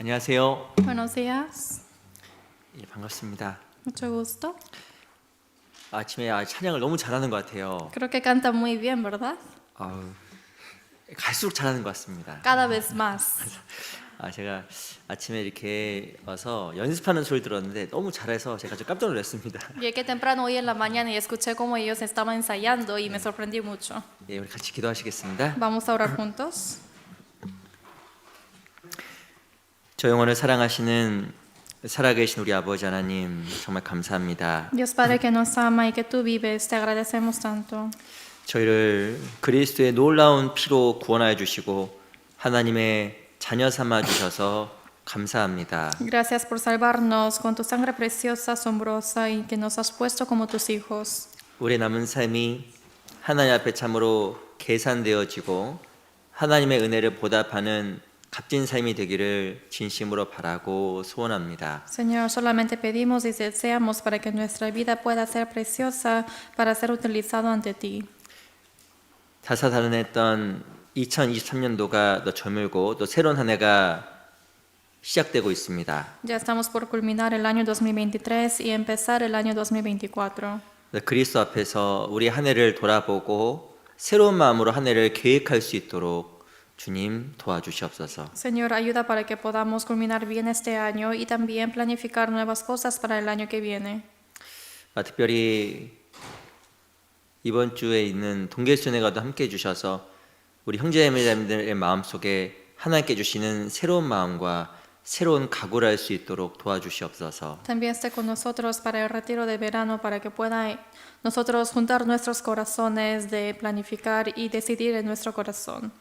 안녕하세요. Buenos días, 예, 반갑습니다. mucho gusto. 아침에 찬양을 너무 잘하는 것 같아요. Creo que canta muy bien, ¿verdad? 아우, 갈수록 잘하는 것 같습니다. Cada vez más. 제가 아침에 이렇게 와서 연습하는 소리 들었는데 너무 잘해서 제가 좀 깜짝 놀랐습니다. Llegué temprano hoy en la mañana y escuché cómo ellos estaban ensayando y me sorprendí mucho. 예, 우리 같이 기도하시겠습니다. Vamos a orar juntos. 저 영혼을 사랑하시는 살아계신 우리 아버지 하나님 정말 감사합니다. Dios Padre que nos ama y que tú vives, te agradecemos tanto. 저희를 그리스도의 놀라운 피로 구원하여 주시고 하나님의 자녀 삼아 주셔서 감사합니다. Gracias por salvarnos con tu sangre preciosa, asombrosa y que nos has puesto como tus hijos. 우리의 남은 삶이 하나님 앞에 참으로 계산되어지고 하나님의 은혜를 보답하는 값진 삶이 되기를 진심으로 바라고 소원합니다. Señor, solamente pedimos y deseamos para que nuestra vida pueda ser preciosa para ser utilizado ante ti. 다사다난했던 2023년도가 또 저물고 또 새로운 한 해가 시작되고 있습니다. Ya estamos por culminar el año 2023 y empezar el año 2024. 그리스도 앞에서 우리 한 해를 돌아보고 새로운 마음으로 한 해를 계획할 수 있도록 주님 도와주시옵소서. Señor, ayuda para que podamos culminar bien este año y también planificar nuevas cosas para el año que viene. 특별히 이번 주에 있는 동계순회가도 함께 해주셔서 우리 형제자매들의 마음속에 하나님께 주시는 새로운 마음과 새로운 각오를 할 수 있도록 도와주시옵소서. También esté con nosotros para el retiro de verano para que pueda nosotros juntar nuestros corazones de planificar y decidir en nuestro corazón.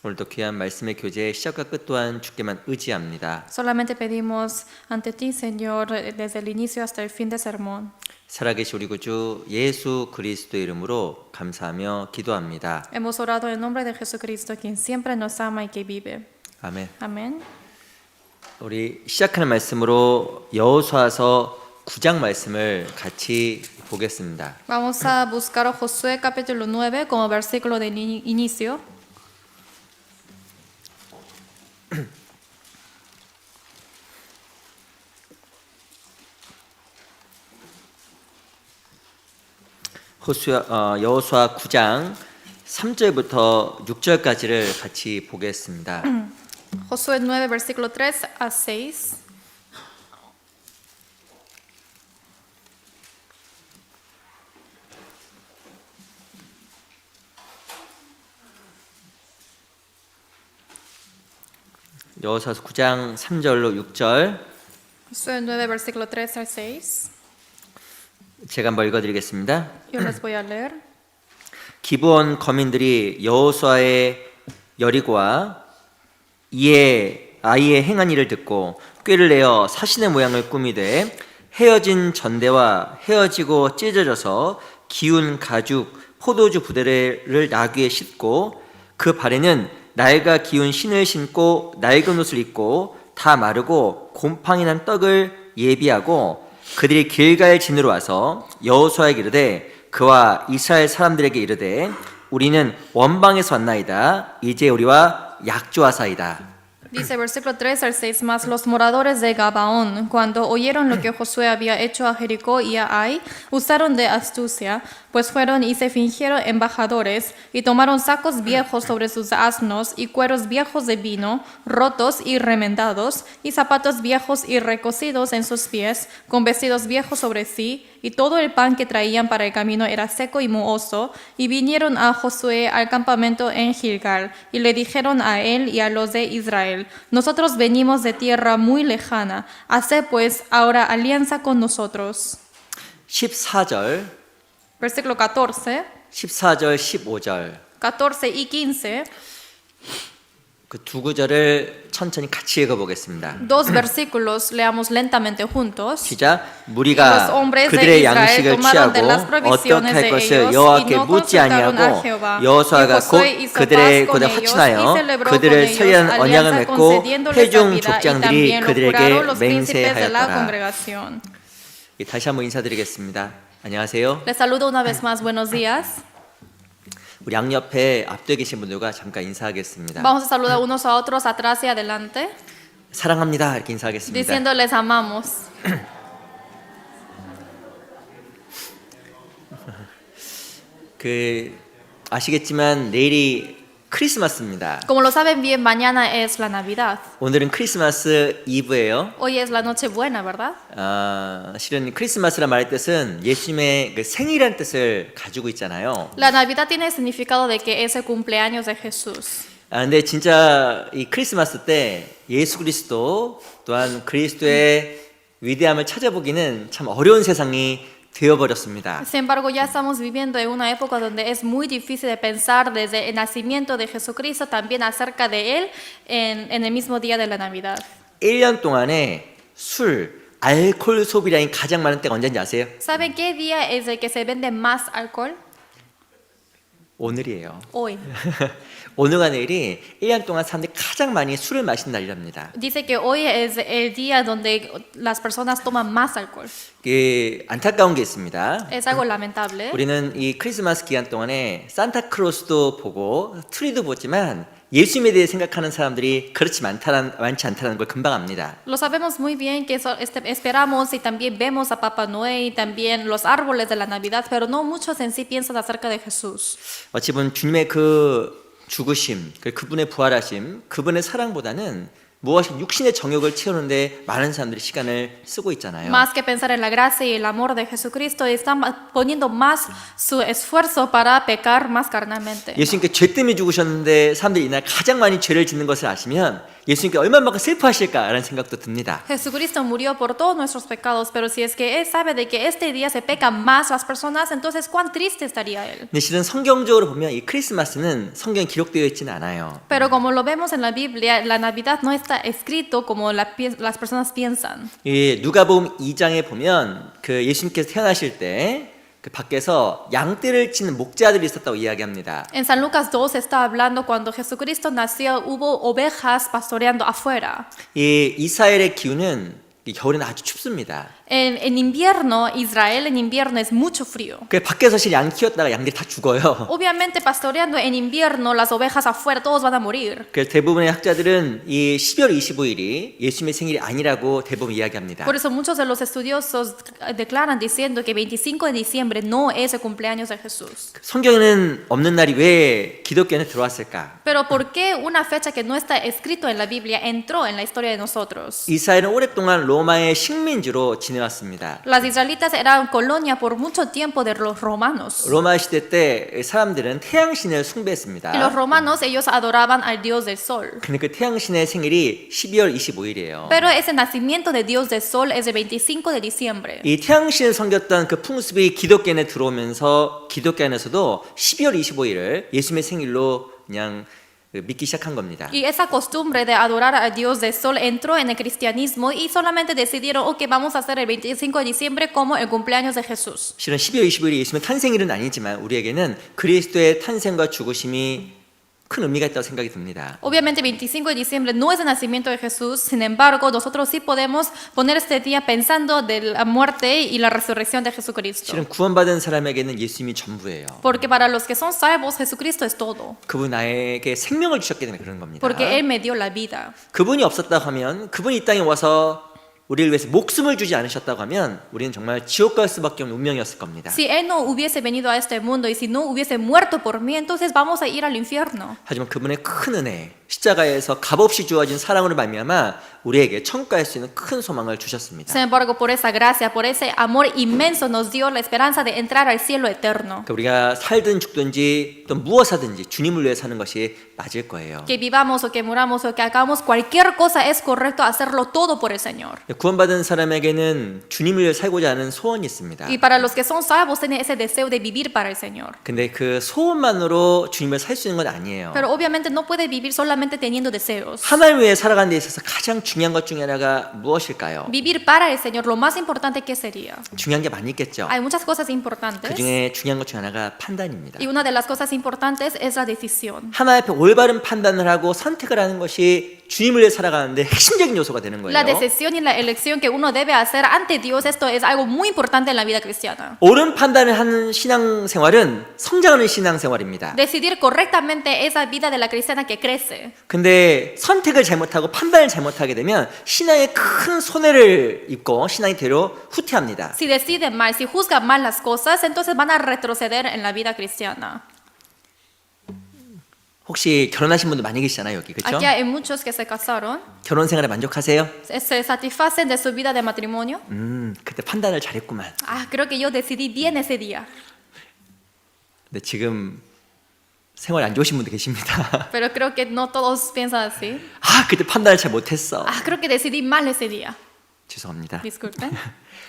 오늘도 귀한 말씀의 교제의 시작과 끝 또한 주께만 의지합니다. Solamente pedimos ante ti, Señor, desde el inicio hasta el fin del sermón. 살아계신 우리 구주 예수 그리스도의 이름으로 감사하며 기도합니다. Hemos orado en nombre de Jesucristo, quien siempre nos ama y que vive. 아멘. Amén. 우리 시작하는 말씀으로 여호수아서 9장 말씀을 같이 보겠습니다. Vamos a buscar a Josué capítulo 9 como versículo de inicio. 여호수아 9장 3절부터 6절까지를 같이 보겠습니다. Josué 9 versículo 3 a 6. 여호수아서 9장 3절로 6절 Josué 9 versículo 3 al 6. 제가 한번 읽어드리겠습니다. Yo les voy a leer. 기브온 거민들이 여호수아의 여리고와 이에 아이의 행한 일을 듣고 꾀를 내어 사신의 모양을 꾸미되 헤어진 전대와 헤어지고 찢어져서 기운 가죽 포도주 부대를 나귀에 싣고 그 발에는 낡아 기운 신을 신고 낡은 옷을 입고 다 마르고 곰팡이 난 떡을 예비하고 그들이 길갈 진으로 와서 여호수아에게 이르되 그와 이스라엘 사람들에게 이르되 우리는 원방에서 왔나이다. 이제 우리와 약조하사이다. Dice versículo 3 al 6, más los moradores de Gabaón, cuando oyeron lo que Josué había hecho a Jericó y a Ai, usaron de astucia, pues fueron y se fingieron embajadores, y tomaron sacos viejos sobre sus asnos, y cueros viejos de vino, rotos y remendados, y zapatos viejos y recocidos en sus pies, con vestidos viejos sobre sí, y todo el pan que traían para el camino era seco y mohoso, y vinieron a Josué al campamento en Gilgal, y le dijeron a él y a los de Israel: nosotros venimos de tierra muy lejana, haced pues ahora alianza con nosotros. 14절, Versículo 14, 14절, 15절 14 y 15, 그 두 구절을 천천히 같이 읽어보겠습니다. dos versículos, leamos lentamente juntos. 시작. Los 무리가 hombres de 그들의 Israel 양식을 tomaron de las 취하고 provisiones 어떻게 할 de 것을 ellos y 여호와께 no 묻지 consultaron a 아니하고 Jehová. 여호수아가 Y 곧 Josué hizo 그들의 paz 곳에 con ellos y 화친하여 celebró 그들을 con ellos 설리하는 언약을 alianza 맺고 concediéndoles la 회중 vida y 족장들이 también lo 그들에게 juraron los príncipes de la 맹세하였더라. congregación. 다시 한번 인사드리겠습니다. 안녕하세요. Les saludo una vez más, buenos días. 우리 양옆에 앞뒤에 계신 분들과 잠깐 인사하겠습니다. Vamos a saludar unos a otros atrás y adelante, 사랑합니다. 이렇게 인사하겠습니다. diciéndoles amamos. 아시겠지만 내일이 크리스마스입니다. Como lo saben bien, mañana es la Navidad. 오늘은 크리스마스 이브예요. Hoy es la Nochebuena, ¿verdad? 실은 크리스마스란 말의 뜻은 예수님의 그 생일이라는 뜻을 가지고 있잖아요. La Navidad tiene el significado de que es el cumpleaños de Jesús. 근데 진짜 이 크리스마스 때 예수 그리스도 또한 그리스도의 위대함을 찾아보기는 참 어려운 세상이 되어버렸습니다. Sin embargo, ya estamos viviendo en una época donde es muy difícil de pensar desde el nacimiento de Jesucristo también acerca de Él en el mismo día de la Navidad. 1년 동안에 술, 알코올 소비량이 가장 많은 때가 언제인지 아세요? ¿Saben qué día es el que se vende más alcohol? 오늘이에요. Hoy. 오늘과 내일이 1년 동안 사람들이 가장 많이 술을 마신 날이랍니다. Dice que hoy es el día donde las personas toman más alcohol. 안타까운 게 있습니다. Es algo lamentable. 우리는 이 크리스마스 기간 동안에 산타크로스도 보고 트리도 보지만 예수님에 대해 생각하는 사람들이 그렇지 많지 않다는 걸 금방 압니다. Lo sabemos muy bien que esperamos y también vemos a Papá Noé y también los árboles de la Navidad, pero no muchos en sí piensan acerca de Jesús. 어찌 보면 주님의 그 죽으심, 그분의 부활하심, 그분의 사랑보다는 무엇이 육신의 정욕을 채우는데 많은 사람들이 시간을 쓰고 있잖아요. Más que pensar en la gracia y el amor de Jesucristo, están poniendo más su esfuerzo para pecar más carnalmente. 예수님께 죄 때문에 죽으셨는데 사람들이 이날 가장 많이 죄를 짓는 것을 아시면 예수님께 얼마나 슬퍼하실까라는 생각도 듭니다. Jesucristo murió por todos nuestros pecados, pero si es que Él sabe de que este día se pecan más las personas, entonces cuán triste estaría Él. 근데 실은 성경적으로 보면 이 크리스마스는 성경에 기록되어 있지는 않아요. Pero como lo vemos en la Biblia, la Navidad no está escrito como las personas piensan. 누가복음 2장에 보면 그 예수님께서 태어나실 때 그 밖에서 양떼를 치는 목자들이 있었다고 이야기합니다. En San Lucas 2 está hablando cuando Jesucristo nació, hubo ovejas pastoreando afuera. 이 이스라엘의 기후는 겨울에는 아주 춥습니다. En invierno, Israel en invierno es mucho frío. 그 밖에서 실 양 키웠다가 양들이 다 죽어요. Obviamente pastoreando en invierno, las ovejas afuera, todos van a morir. 그래서 대부분의 학자들은 이 12월 25일이 예수님의 생일이 아니라고 대부분 이야기합니다. Por eso muchos de los estudiosos declaran diciendo que 25 de diciembre no es el cumpleaños de Jesús. 성경에는 없는 날이 왜 기독교에 들어왔을까? Pero ¿por qué una fecha que no está escrito en la Biblia entró en la historia de nosotros? 이스라엘은 오랫동안 로마의 식민지로 지내왔습니다. Las israelitas eran colonia por mucho tiempo de los romanos. 로마 시대 때 사람들은 태양신을 숭배했습니다. Y los romanos, ellos adoraban al dios del sol. 근데 그 태양신의 생일이 12월 25일이에요. Pero ese nacimiento de dios del sol es el 25 de diciembre. 이 태양신을 섬겼던 그 풍습이 기독교에 들어오면서 기독교 안에서도 12월 25일을 예수님의 생일로 그냥 믿기 시작한 겁니다. Y esa costumbre de adorar al dios del sol entró en el cristianismo y solamente decidieron, ok, vamos a hacer el 25 de diciembre como el cumpleaños de Jesús. 실은 12월 25일이 예수님의 탄생일은 아니지만 우리에게는 그리스도의 탄생과 죽으심이 큰 의미가 있다고 생각이 듭니다. Obviamente 25 de diciembre no es el nacimiento de Jesús, sin embargo nosotros sí podemos poner este día pensando de la muerte y la resurrección de Jesucristo. 실은 구원받은 사람에게는 예수님이 전부예요. Porque para los que son salvos, Jesucristo es todo. 그분 나에게 생명을 주셨기 때문에 그런 겁니다. Porque Él me dio la vida. 그분이 없었다고 하면 그분이 이 땅에 와서 우리를 위해서 목숨을 주지 않으셨다고 하면 우리는 정말 지옥 갈 수밖에 없는 운명이었을 겁니다. Si Él no hubiese venido a este mundo y si no hubiese muerto por mí, entonces vamos a ir al infierno. 하지만 그분의 큰 은혜, 십자가에서 값없이 주어진 사랑으로 말미암아 우리에게 천국 갈 수 있는 큰 소망을 주셨습니다. Sin embargo, por esa gracia, por ese amor inmenso, nos dio la esperanza de entrar al cielo eterno. 그러니까 우리가 살든 죽든지 또 무엇하든지 주님을 위해 사는 것이 맞을 거예요. Que vivamos o que muramos o que hagamos cualquier cosa es correcto hacerlo todo por el Señor. 구원받은 사람에게는 주님을 위해 살고자 하는 소원이 있습니다. Y para los que son salvos tienen ese deseo de vivir para el Señor. 근데 그 소원만으로 주님을 살 수 있는 건 아니에요. Pero obviamente no puede vivir solamente teniendo deseos. 하나님 위해 살아가는 데 있어서 가장 중요한 것 중에 하나가 무엇일까요? Vivir para el Señor, lo más importante que sería. 중요한 게 많이 있겠죠. Hay muchas cosas 그 importantes. 중에 중요한 것 중에 하나가 판단입니다. Y una de las cosas importantes es la decisión. 하나님 앞에 올바른 판단을 하고 선택을 하는 것이 주님을 위해 살아가는데 핵심적인 요소가 되는 La 거예요. decisión y la elección que uno debe hacer ante Dios, esto es algo muy importante en la vida cristiana. 옳은 판단을 하는 신앙생활은 성장하는 신앙생활입니다. Decidir correctamente esa vida de la cristiana que crece. 근데 선택을 잘못하고 판단을 잘못하게 되면 신앙에 큰 손해를 입고 신앙이 되려 후퇴합니다. Si deciden mal, si juzgan mal las cosas, entonces van a retroceder en la vida cristiana. 혹시 결혼하신 분들 많이 계시잖아요, 여기. 그렇죠? Aquí hay muchos que se casaron, 결혼 생활에 만족하세요? se satisfacen de su vida de matrimonio. 그때 판단을 잘했구만. Ah, creo que yo decidí bien ese día. 근데 지금 생활이 안 좋으신 분들 계십니다. Pero creo que no todos piensan así. 아, 그때 판단을 잘 못했어. Ah, creo que decidí mal ese día. 죄송합니다. Disculpen.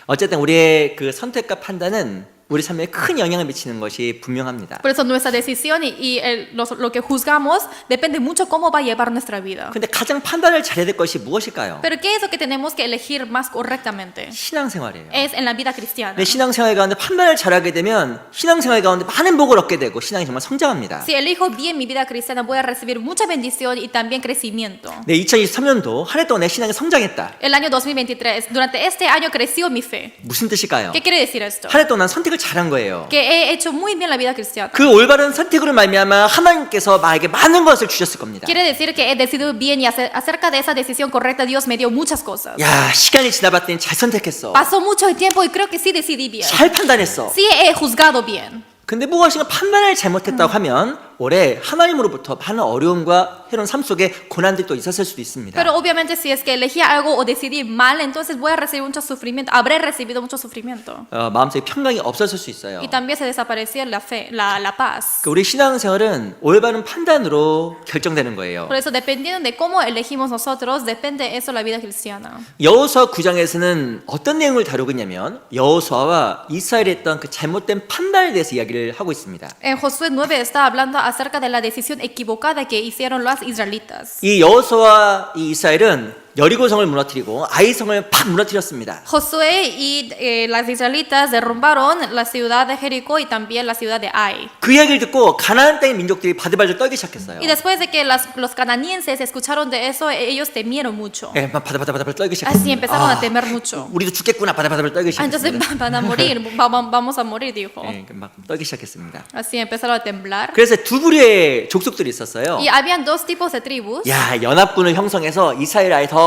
어쨌든 우리의 그 선택과 판단은 우리 삶에 큰 영향을 미치는 것이 분명합니다. Por eso nuestra decisión lo que juzgamos depende mucho cómo va a llevar nuestra vida. 근데 가장 판단을 잘해야 될 것이 무엇일까요? Pero ¿qué es lo que tenemos que elegir más correctamente? 신앙생활이에요. Es en la vida cristiana. 내 신앙생활 가운데 판단을 잘하게 되면 신앙생활 가운데 많은 복을 얻게 되고 신앙이 정말 성장합니다. Si elijo bien mi vida cristiana, voy a recibir mucha bendición y también crecimiento. 네, 2023년도 한 해 동안 내 신앙이 성장했다. El año 2023, durante este año creció mi fe. 무슨 뜻일까요? ¿Qué quiere decir esto? 한 해 동안 선택을 잘한 거예요. Que he hecho muy bien la vida cristiana. 그 올바른 선택으로 말미암아 하나님께서 나에게 많은 것을 주셨을 겁니다. Quiere decir que he decidido bien y acerca de esa decisión correcta Dios me dio muchas cosas. 야, 시간이 지나봤더니 잘 선택했어. Pasó mucho el tiempo y creo que sí decidí bien. 잘 판단했어. Sí he juzgado bien. 근데 무엇인가 판단을 잘못했다고 하면 올해 하나님으로부터 많은 어려움과 해로운 삶 속에 고난들이 또 있었을 수도 있습니다. Pero obviamente si es que elegí algo o decidí mal, entonces voy a recibir mucho sufrimiento, habré recibido mucho sufrimiento. 마음속에 평강이 없었을 수 있어요. Y también se desapareció la fe, la paz. 우리 신앙생활은 올바른 판단으로 결정되는 거예요. Por eso dependiendo de cómo elegimos nosotros, depende eso la vida cristiana. 여호수아 9장에서는 어떤 내용을 다루고 있냐면 여호수아와 이스라엘이 했던 그 잘못된 판단에 대해서 이야기를 하고 있습니다. En Josué 9 está hablando acerca de la decisión equivocada que hicieron los israelitas. 이 여호수아와 이 이스라엘은 여리고성을 무너뜨리고 아이성을 팍 무너뜨렸습니다. Josué y las israelitas derrumbaron la ciudad de Jericó y también la ciudad de Ai. 그 이야기를 듣고 가나안 땅의 민족들이 바들바들 떨기 시작했어요. Y después de que los cananienses escucharon de eso, ellos temieron mucho. 예, 막 바들바들 떨기 Así 시작했어요. empezaron a temer mucho. 우리도 죽겠구나 바들바들 떨기 Entonces 시작했습니다. van a morir, vamos a morir, dijo. 예, 막 떨기 시작했습니다. Así empezaron a temblar. 그래서 두 부류의 족속들이 있었어요. Y habían dos tipos de tribus. 야, 연합군을 형성해서 이스라엘 아예 더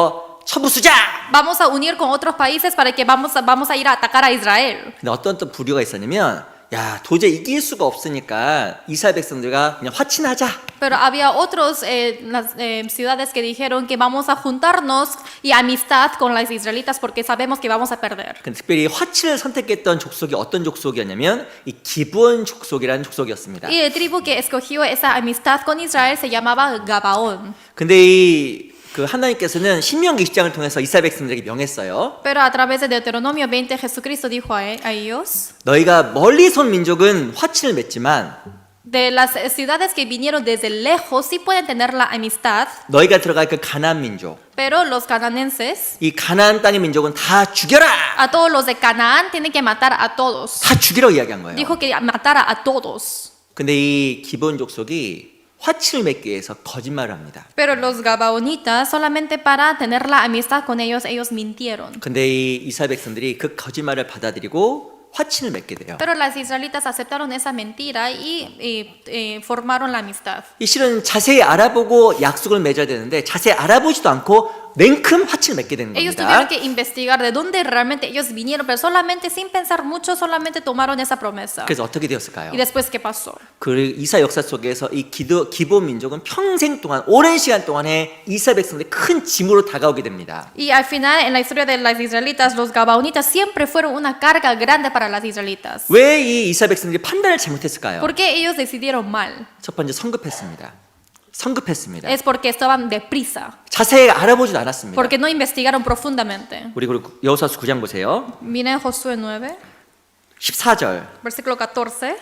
쳐부수자. Vamos a unir con otros países para que vamos a ir a atacar a Israel. 근데 어떤 또 부류가 있었냐면 야, 도저히 이길 수가 없으니까 이스라엘 백성들과 그냥 화친하자. Pero había otros ciudades que dijeron que vamos a juntarnos y amistad con las israelitas porque sabemos que vamos a perder. 근데 특별히 화친을 선택했던 족속이 어떤 족속이었냐면 이 기브온 족속이라는 족속이었습니다. Y el tribu que escogió esa amistad con Israel se llamaba Gabaón. 근데 그 하나님께서는 신명기 20장을 통해서 이스라엘 백성들에게 명했어요. Pero a través de Deuteronomio 20 Jesucristo dijo a ellos: 너희가 멀리서 온 민족은 화친을 맺지만 de las ciudades que vinieron desde lejos sí pueden tener la amistad, 너희가 들어갈 그 가나안 민족, pero los cananenses, 이 가나안 땅의 민족은 다 죽여라. a todos los de Canaán tienen que matar a todos. 다 죽이라고 이야기한 거예요. Dijo que matara a todos. 근데 이 기브온 족속이 화친을 맺기 위해서 거짓말을 합니다. Pero los gabaonitas solamente para tener la amistad con ellos mintieron. 근데 이 이스라엘 백성들이 그 거짓말을 받아들이고 화친을 맺게 돼요. Pero las israelitas aceptaron esa mentira y formaron la amistad. 이 실은 자세히 알아보고 약속을 맺어야 되는데 자세히 알아보지도 않고 냉큼 화친을 맺게 되는 Ellos 겁니다. tuvieron que investigar de dónde realmente ellos vinieron, pero solamente sin pensar mucho, solamente tomaron esa promesa. 그래서 어떻게 되었을까요? Y después, ¿qué pasó? 그 이스라엘 역사 속에서 이 기브온 민족은 평생 동안 오랜 시간 동안에 이스라엘 백성들이 큰 짐으로 다가오게 됩니다. Y al final, en la historia de las israelitas, los gabaonitas siempre fueron una carga grande para las israelitas. 왜 이 이스라엘 백성들이 판단을 잘못했을까요? ¿Por qué ellos decidieron mal? 첫 번째 성급했습니다. Es porque estaban deprisa, 자세히 알아보지도 않았습니다. porque no investigaron profundamente. 우리 그리고 여호수아서 9장 보세요. Miren Josué 9, 14절 versículo 14.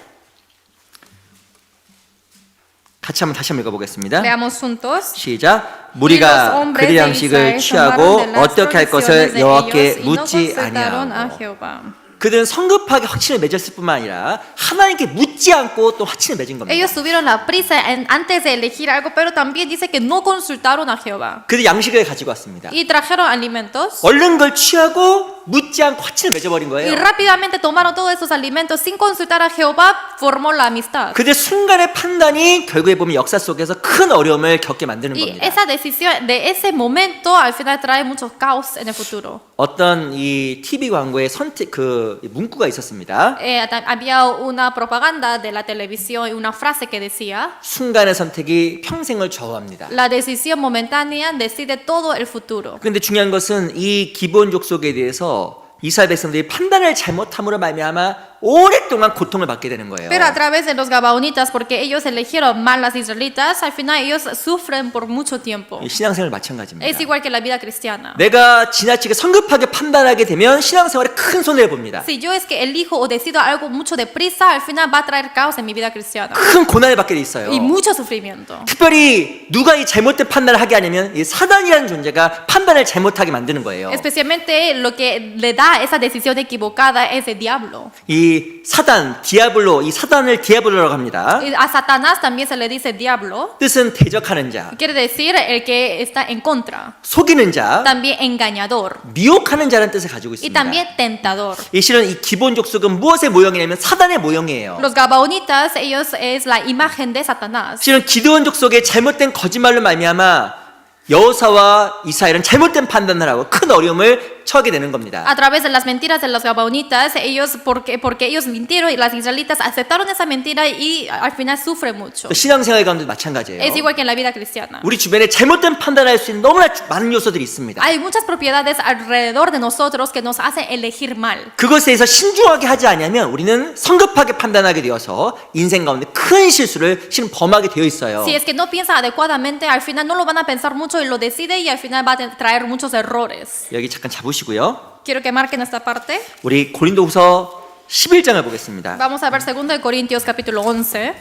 같이 다시 한번 읽어보겠습니다. Leamos juntos. 시작. 무리가 그들의 양식을 취하고 어떻게 할 것을 여호와께 묻지 아니하고 그들은 성급하게 확신을 맺었을 뿐만 아니라 하나님께 묻지 않고 또 확신을 맺은 겁니다. Ellos tuvieron la prisa antes de elegir algo, pero también dice que no consultaron a Jehová. 그들 양식을 가지고 왔습니다. Y trajeron alimentos 얼른 걸 취하고 묻지 않고 확신을 맺어버린 y 거예요. rápidamente tomaron todos esos alimentos sin consultar a Jehová, formó la amistad. 그들 순간의 판단이 결국에 보면 역사 속에서 큰 어려움을 겪게 만드는 Y 겁니다. esa decisión de ese momento al final trae mucho caos en el futuro. 어떤 이 TV 광고에 선택 그 문구가 있었습니다. Había una propaganda de la televisión y una frase que decía: 순간의 선택이 평생을 좌우합니다. la decisión momentánea decide todo el futuro. 그런데 중요한 것은 이 기본 족속에 대해서 이스라엘 백성들이 판단을 잘못함으로 말미암아 오랫동안 고통을 받게 되는 거예요. Pero a través de los gabaonitas, porque ellos eligieron mal las israelitas, al final ellos sufren por mucho tiempo. 이 신앙생활 마찬가지입니다. Es igual que la vida cristiana. 내가 지나치게 성급하게 판단하게 되면 신앙생활에 큰 손해를 봅니다. Si yo es que elijo o decido algo mucho deprisa, al final va a traer caos en mi vida cristiana 큰 고난을 받게 돼 있어요. y mucho sufrimiento. 특별히 누가 이 잘못된 판단을 하게 하냐면 이 사단이라는 존재가 판단을 잘못하게 만드는 거예요. Especialmente lo que le da esa decisión equivocada es el diablo. 이 사단, 디아블로, 이 사단을 디아블로라고 합니다. Y a Satanás también se le dice diablo. 뜻은 대적하는 자, Quiere decir el que está en contra. 속이는 자, También engañador. 미혹하는 자라는 뜻을 가지고 Y 있습니다. también tentador. 이 실은 이 기본 족속은 무엇의 모형이냐면 사단의 모형이에요. Los gabaonitas, ellos es la imagen de Satanás. 실은 기드온 족속의 잘못된 거짓말로 말미암아 여호사와 이스라엘은 잘못된 판단을 하고 큰 어려움을 처하게 되는 겁니다. A través de las mentiras de los gabaonitas, ellos porque ellos mintieron y las israelitas aceptaron esa mentira y al final sufren mucho. 또 신앙생활 가운데 마찬가지예요. Es igual que en la vida cristiana. 우리 주변에 잘못된 판단을 할 수 있는 너무나 많은 요소들이 있습니다. Hay muchas propiedades alrededor de nosotros que nos hacen elegir mal. 그것에 대해서 신중하게 하지 않으면 우리는 성급하게 판단하게 되어서 인생 가운데 큰 실수를 실은 범하게 되어 있어요. Si es que no piensa adecuadamente, al final no lo van a pensar mucho y lo decide y al final va a traer muchos errores. 여기 잠깐 잡으시고요. Quiero que marquen esta parte. 우리 고린도후서 11장을 보겠습니다. Vamos a ver 2 de Corintios capítulo 11.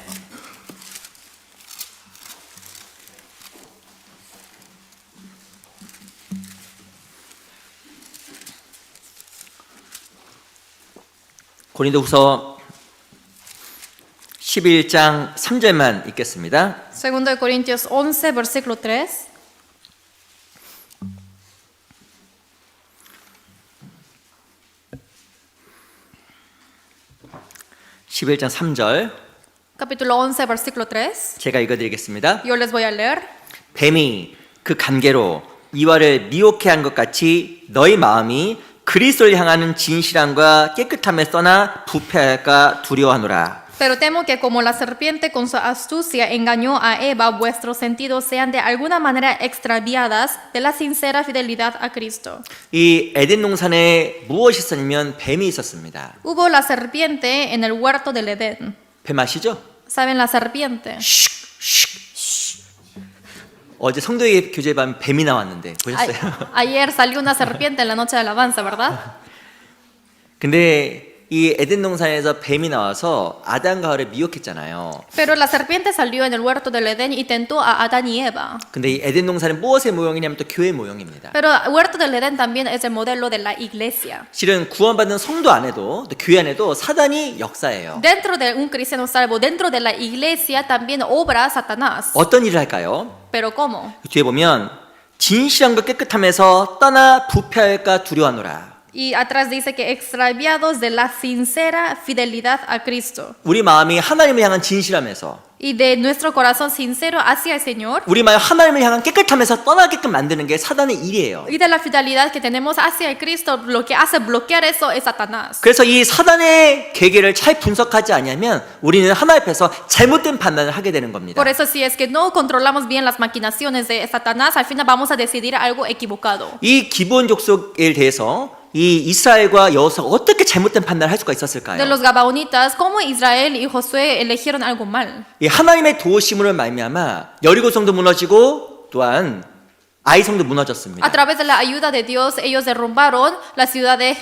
고린도후서 11장 3절만 읽겠습니다. 2 de Corintios 11, versículo 3. 11장 3절 Capítulo 11, versículo 3. 제가 읽어드리겠습니다. Yo les voy a leer. 뱀이 그 간계로 이와를 미혹해 한 것 같이 너희 마음이 그리스도를 향하는 진실함과 깨끗함에 떠나 부패할까 두려워하노라. Pero temo que como la serpiente con su astucia engañó a Eva, vuestros sentidos sean de alguna manera extraviadas de la sincera fidelidad a Cristo. 이 에덴 동산에 무엇이 있었냐면 뱀이 있었습니다. Hubo la serpiente en el huerto del Edén. 뱀 아시죠? ¿Saben la serpiente? 어제 성도의 교제에 보면 뱀이 나왔는데 보셨어요? Ayer salió una serpiente en la noche de alabanza, ¿verdad? 근데 이 에덴 동산에서 뱀이 나와서 아담과 하와를 미혹했잖아요. Pero la serpiente salió en el huerto del Edén y tentó a Adán y Eva. 근데 이 에덴 동산은 무엇의 모형이냐면 또 교회 모형입니다. Pero el huerto del Edén también es el modelo de la iglesia. 실은 구원받은 성도 안에도 또 교회 안에도 사단이 역사예요. Dentro de un cristiano salvo, dentro de la iglesia también obra Satanás. 어떤 일을 할까요? Pero ¿cómo? 뒤에 보면 진실함과 깨끗함에서 떠나 부패할까 두려워하노라. Y atrás dice que extraviados de la sincera fidelidad a Cristo 우리 마음이 하나님을 향한 진실함에서 y de nuestro corazón sincero hacia el Señor 우리 마음 하나님을 향한 깨끗함에서 떠나게끔 만드는 게 사단의 일이에요. y de la fidelidad que tenemos hacia el Cristo, lo que hace bloquear eso es Satanás. 그래서 이 사단의 계계를 잘 분석하지 않으면 우리는 하나님 앞에서 잘못된 판단을 하게 되는 겁니다. Por eso si es que no controlamos bien las maquinaciones de Satanás, al final vamos a decidir algo equivocado. 이 기본 족속에 대해서 이 이스라엘과 여호수아가 어떻게 잘못된 판단을 할 수가 De 있었을까요? los gabaonitas, cómo Israel y Josué eligieron algo mal. 이 하나님의 도우심으로 말미암아 여리고 성도 무너지고 또한 아이 성도 무너졌습니다. A través de la ayuda de Dios, ellos derrumbaron la ciudad de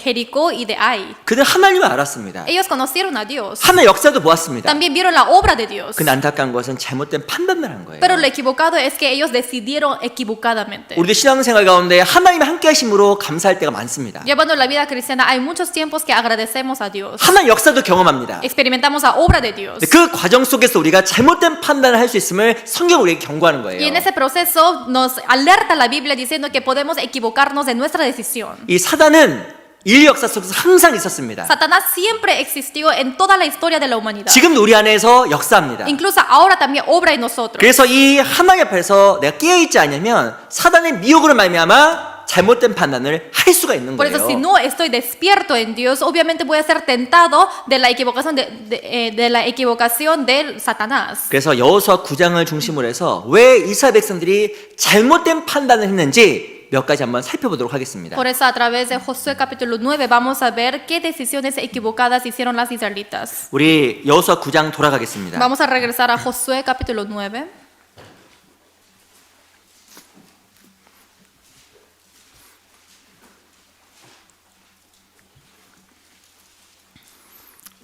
Jericó y de Ai. 그들 하나님을 알았습니다. Ellos conocieron a Dios. 하나님의 역사도 보았습니다. También vieron la obra de Dios. 근데 안타까운 것은 잘못된 판단을 한 거예요. Pero lo equivocado es que ellos decidieron equivocadamente. 우리도 신앙생활 가운데 하나님의 함께 하심으로 감사할 때가 많습니다. Llevando la vida cristiana, hay muchos tiempos que agradecemos a Dios. 하나님 역사도 경험합니다. Experimentamos la obra de Dios. 그 과정 속에서 우리가 잘못된 판단을 할 수 있음을 성경 우리에게 경고하는 Y 거예요. en ese proceso nos alerta la Biblia diciendo que podemos equivocarnos en nuestra decisión. 이 사단은 인류 역사 속에서 항상 있었습니다. Satanás siempre existió en toda la historia de la humanidad. 지금도 우리 안에서 역사합니다. Incluso ahora también obra en nosotros. 그래서 이 하나님 앞에서 내가 깨어있지 않으면 사단의 미혹으로 말미암아 잘못된 판단을 할 수가 있는 Por eso, si 거예요. no estoy despierto en Dios, obviamente voy a ser tentado de la equivocación de la equivocación de Satanás. 그래서 여호수아 9장을 중심으로 해서 왜 이스라엘 백성들이 잘못된 판단을 했는지 몇 가지 한번 살펴보도록 하겠습니다. Por eso, a través de Josué capítulo 9, vamos a ver qué decisiones equivocadas hicieron las israelitas. 우리 여호수아 9장 돌아가겠습니다. Vamos a regresar a Josué capítulo 9.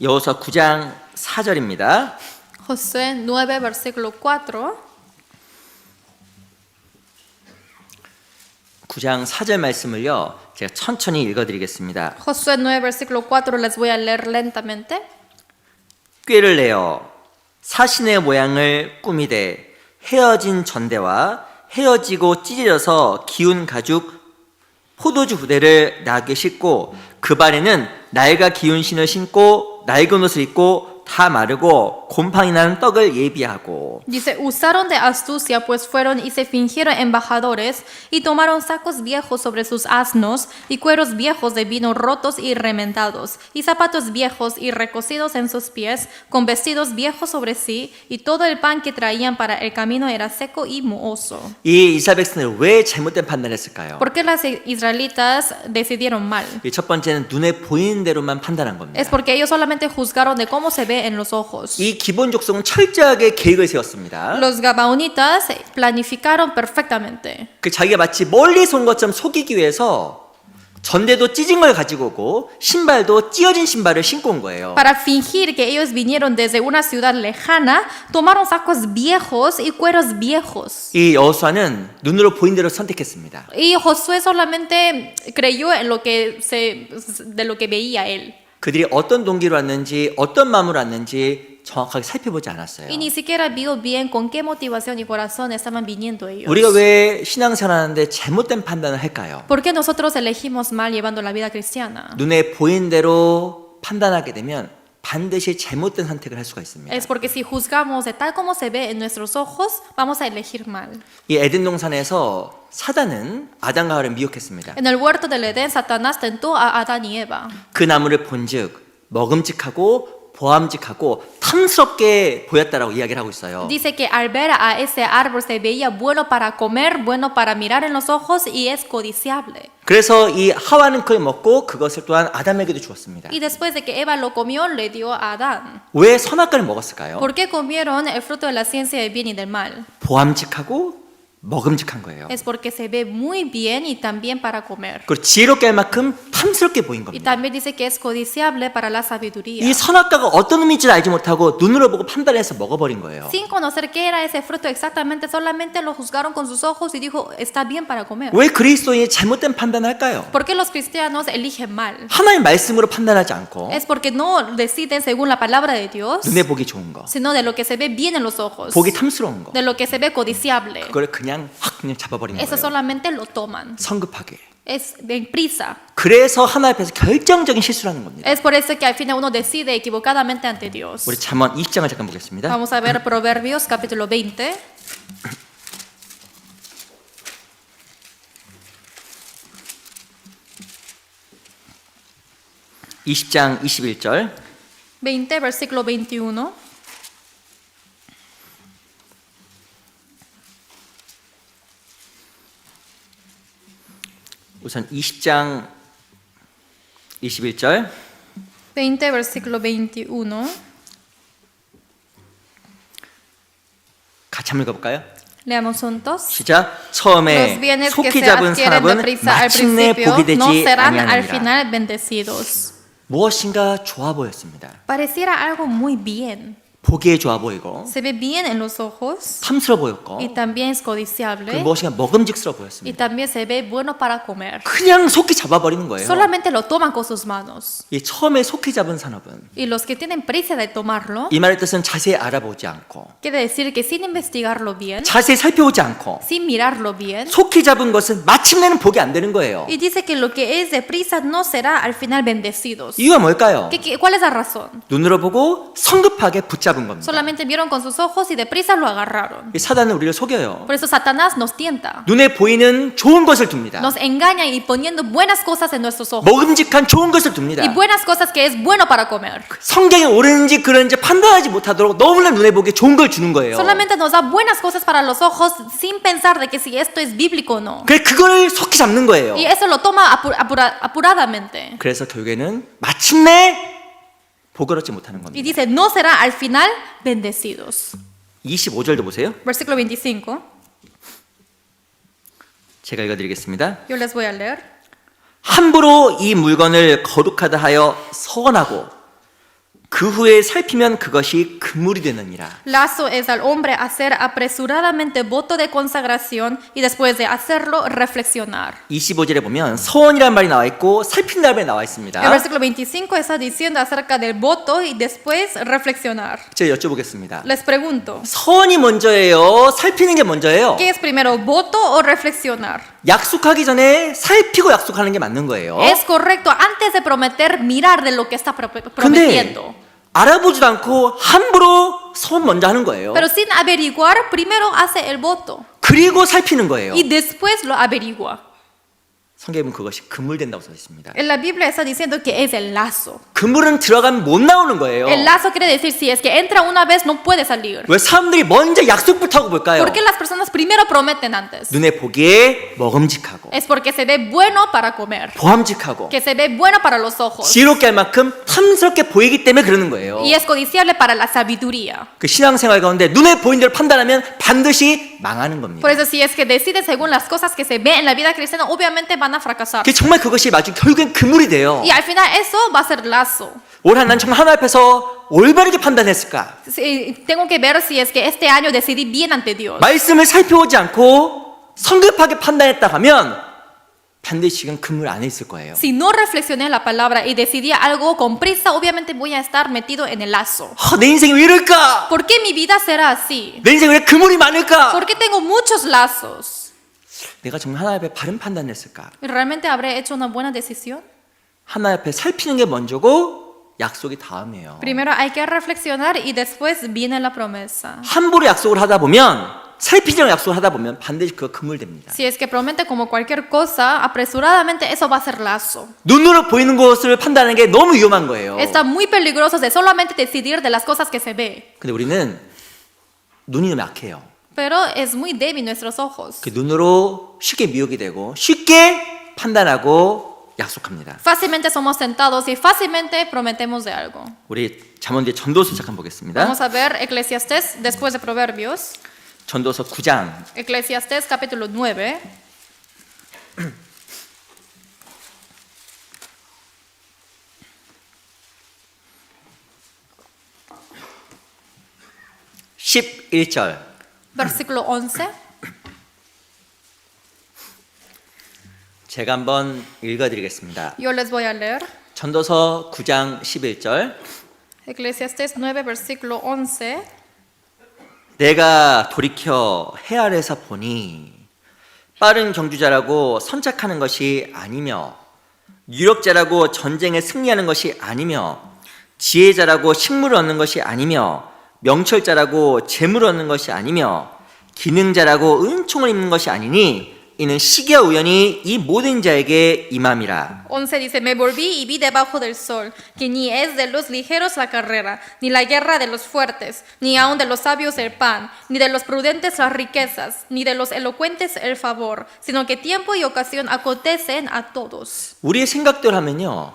여호수아 9장 4절입니다. Josué 9, versículo 4. 9장 4절 말씀을요. 제가 천천히 읽어드리겠습니다. Josué 9, versículo 4, les voy a leer lentamente. 꾀를 내어 사신의 모양을 꾸미되 헤어진 전대와 헤어지고 찢어져서 기운 가죽 포도주 부대를 나게 싣고 그 발에는 낡아 기운 신을 신고 낡은 옷을 입고 다 마르고 곰팡이 나는 떡을 예비하고. Dice, usaron de astucia, pues fueron y se fingieron embajadores y tomaron sacos viejos sobre sus asnos y cueros viejos de vino rotos y remendados y zapatos viejos y recocidos en sus pies con vestidos viejos sobre sí y todo el pan que traían para el camino era seco y mohoso. 이 이스라엘 백성들은 왜 잘못된 판단을 했을까요? ¿Por qué las israelitas decidieron mal? 이 첫 번째는 눈에 보이는 대로만 판단한 겁니다. Es porque ellos solamente juzgaron de cómo se ve en los ojos. 이 기본 족속은 철저하게 계획을 세웠습니다. Los gabaonitas planificaron perfectamente. 그 자기가 마치 멀리서 온 것처럼 속이기 위해서 전대도 찢은 걸 가지고 오고 신발도 찢어진 신발을 신고 온 거예요. Para fingir que ellos vinieron desde una ciudad lejana, tomaron sacos viejos y cueros viejos. 이 여호수아는 눈으로 보인 대로 선택했습니다. Y Josué solamente creyó en de lo que veía él. 그들이 어떤 동기로 왔는지 어떤 마음으로 왔는지 정확하게 살펴보지 않았어요. Y ni siquiera vio bien con qué motivación y corazón estaban viniendo ellos. 우리가 왜 신앙생활하는데 잘못된 판단을 할까요? ¿Por qué nosotros elegimos mal llevando la vida cristiana? 눈에 보인 대로 판단하게 되면 반드시 잘못된 선택을 할 수가 있습니다. Es porque si juzgamos de tal como se ve en nuestros ojos, vamos a elegir mal. 이 에덴 동산에서 사단은 아담과 하와를 미혹했습니다. En el huerto del Edén, Satanás tentó a Adán y Eva. 그 나무를 본즉 먹음직하고 보암직하고 탐스럽게 보였다라고 이야기를 하고 있어요. Dice que al ver a ese árbol se veía bueno para comer, bueno para mirar en los ojos y es codiciable. 그래서 이 하와는 그걸 먹고 그것을 또한 아담에게도 주었습니다. Y después de que Eva lo comió, le dio a Adán. 왜 선악과를 먹었을까요? ¿Por qué comieron el fruto de la ciencia del bien y del mal? 보암직하고 먹음직한 거예요. Es porque se ve muy bien y también para comer. 그리고 지혜롭게 할 만큼 탐스럽게 보인 Y 겁니다. también dice que es codiciable para la sabiduría. 이 선악과가 어떤 의미인지를 알지 못하고 눈으로 보고 판단해서 먹어버린 거예요. Sin conocer qué era ese fruto exactamente, solamente lo juzgaron con sus ojos y dijo, está bien para comer. 왜 그리스도인이 잘못된 판단을 할까요? ¿Por qué los cristianos eligen mal? 하나님 말씀으로 판단하지 않고 Es porque no deciden según la palabra de Dios, 눈에 보기 좋은 거, sino de lo que se ve bien en los ojos, 보기 탐스러운 거, de lo que se ve codiciable. 그걸 그냥 확 그냥 잡아버린 Eso 거예요. solamente lo toman. 성급하게. Es de prisa. 그래서 하나님 앞에서 결정적인 실수를 하는 겁니다. Es por eso que al final uno decide equivocadamente ante Dios. 우리 잠언 20장을 잠깐 보겠습니다. Vamos a ver Proverbios capítulo 20. (20장 21절) 20, versículo 21. 우선 20장 21절 20, versículo 21. 같이 한번 읽어볼까요? Leamos juntos. 시작. Los 처음에 bienes que 속히 se 잡은 adquieren 사람은 deprisa al 마침내 principio 복이 no 되지 serán al 아니하느니라. final bendecidos. 무엇인가 좋아 보였습니다. Pareciera algo muy bien. 보기에 좋아 보이고 Se ve bien en los ojos 탐스러워 보였고 y también es 그 codiciable 무엇인가 먹음직스러워 y 보였습니다. también se ve bueno para comer. 그냥 속히 잡아버리는 거예요. Solamente lo toman con sus manos. 이 처음에 속히 잡은 산업은 Y los que tienen prisa de tomarlo, 이 말의 뜻은 자세히 알아보지 않고 quiere decir que sin investigarlo bien, 자세히 살펴보지 않고 sin mirarlo bien, 속히 잡은 것은 마침내는 복이 안 되는 거예요. y dice que lo que es de prisa no será al final bendecidos. 이유가 뭘까요? ¿Cuál es la razón? 눈으로 보고 성급하게 붙잡은 겁니다. Solamente vieron con sus ojos y deprisa lo agarraron. 이 사단은 우리를 속여요. Por eso Satanás nos tienta, 눈에 보이는 좋은 것을 둡니다. nos engaña y poniendo buenas cosas en nuestros ojos 먹음직한 좋은 것을 둡니다. y buenas cosas que es bueno para comer. 성경이 옳은지 그런지 판단하지 못하도록 너무나 눈에 보기 좋은 걸 주는 거예요. Solamente nos da buenas cosas para los ojos sin pensar de que si esto es bíblico o no. 그래 그걸 속히 잡는 거예요. Y eso lo toma apuradamente. 그래서 결국에는 마침내 복을 얻지 못하는 Y 겁니다. dice, no será al final bendecidos. 25절도 보세요. Versículo 25. 제가 읽어드리겠습니다. Yo les voy a leer. 함부로 이 물건을 거룩하다 하여 서원하고 그 후에 살피면 그것이 금물이 되느니라. Lazo es al hombre hacer apresuradamente voto de consagración y después de hacerlo reflexionar. 25절에 보면 서원이라는 말이 나와 있고 살핀다는 말이 나와 있습니다. El versículo 25 está diciendo acerca del voto y después reflexionar. 제가 여쭤보겠습니다. Les pregunto, 서원이 먼저예요? 살피는 게 먼저예요? ¿qué es primero, voto o reflexionar? 약속하기 전에 살피고 약속하는 게 맞는 거예요. Es correcto, antes de prometer, mirar de lo que está 근데 prometiendo. 알아보지도 않고 함부로 서원 먼저 하는 거예요. Pero sin averiguar, primero hace el voto 그리고 살피는 거예요. y después lo averigua. 성경에 보면 그것이 금물된다고 써 있습니다. En la Biblia está diciendo que es el lazo. 그물은 들어가면 못 나오는 거예요. El lazo quiere decir si es que entra una vez no puede salir. 왜 사람들이 먼저 약속부터 하고 볼까요? ¿Por qué las personas primero prometen antes? 눈에 보기에 먹음직하고 Es porque se ve bueno para comer, 보함직하고 que se ve bueno para los ojos 지혜롭게 할 만큼 탐스럽게 보이기 때문에 그러는 거예요. y es codiciable para la sabiduría. 그 신앙생활 가운데 눈에 보이는 대로 판단하면 반드시 망하는 겁니다. Por eso si es que deciden según las cosas que se ve en la vida cristiana, obviamente van a fracasar. 정말 그것이 마치 결국엔 그물이 돼요. Y al final eso va a ser lazo. 올 한 난 정말 하나님 앞에서 올바르게 판단했을까? Tengo que ver si es que este año decidí bien ante Dios. 말씀을 살펴보지 않고 성급하게 판단했다 하면 반드시 지금 그물 안에 있을 거예요. Si no reflexioné la palabra y decidí algo con prisa, obviamente voy a estar metido en el lazo. 내 인생이 왜 이럴까? ¿Por qué mi vida será así? 내 인생에 왜 그물이 많을까? ¿Por qué tengo muchos lazos? 내가 정말 하나님 앞에 바른 판단을 했을까? ¿Realmente habré hecho una buena decisión? 하나님 앞에 살피는 게 먼저고 약속이 다음이에요. Primero hay que reflexionar y después viene la promesa. 함부로 약속을 하다 보면 살피지 않고 약속을 하다 보면 반드시 그거 그물됩니다. Si es que promete como cualquier cosa, apresuradamente eso va a ser lazo. 눈으로 보이는 것을 판단하는 게 너무 위험한 거예요. Está muy peligroso de solamente decidir de las cosas que se ve. 근데 우리는 눈이 너무 약해요. Pero es muy débil nuestros ojos. 그 눈으로 쉽게 미혹이 되고 쉽게 판단하고 약속합니다. Fácilmente somos tentados y fácilmente prometemos de algo. 우리 잠언기의 전도서 잠깐 보겠습니다. Vamos a ver Eclesiastés después de Proverbios. 전도서 9장 Eclesiastés capítulo 9. 11절 Versículo 11. 제가 한번 읽어드리겠습니다. Yo les voy a leer. 전도서 9장 11절 Eclesiastés 9, versículo 11. 내가 돌이켜 해 아래서 보니 빠른 경주자라고 선착하는 것이 아니며 유력자라고 전쟁에 승리하는 것이 아니며 지혜자라고 식물을 얻는 것이 아니며 명철자라고 재물을 얻는 것이 아니며 기능자라고 은총을 입는 것이 아니니 이는 시기와 우연히 이 모든 자에게 임함이라. 11 dice, me volví y vi debajo del sol, que ni es de los ligeros la carrera, ni la guerra de los fuertes, ni aun de los sabios el pan, ni de los prudentes las riquezas, ni de los elocuentes el favor, sino que tiempo y ocasión acontecen a todos. 우리의 생각대로 하면요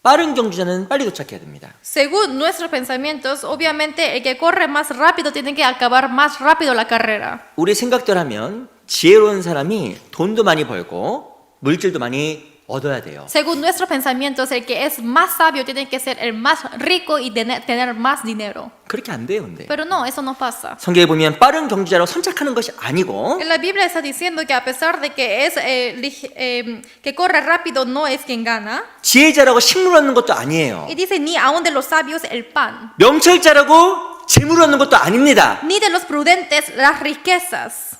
빠른 경주자는 빨리 도착해야 됩니다. Según nuestros pensamientos, obviamente el que corre más rápido tiene que acabar más rápido la carrera. 우리 생각대로 하면 지혜로운 사람이 돈도 많이 벌고 물질도 많이 얻어야 돼요. Según nuestros pensamientos, el que es más sabio tiene que ser el más rico y tener más dinero. 그렇게 안 돼요, 근데. Pero no, eso no pasa. 성경에 보면 빠른 경주자로 선착하는 것이 아니고 En la Biblia está diciendo que a pesar de que es que corre rápido no es quien gana. 지혜자라고 식물 얻는 것도 아니에요. Y dice ni aun de los sabios el pan, 명철자라고 재물 얻는 것도 아닙니다. ni de los prudentes las riquezas.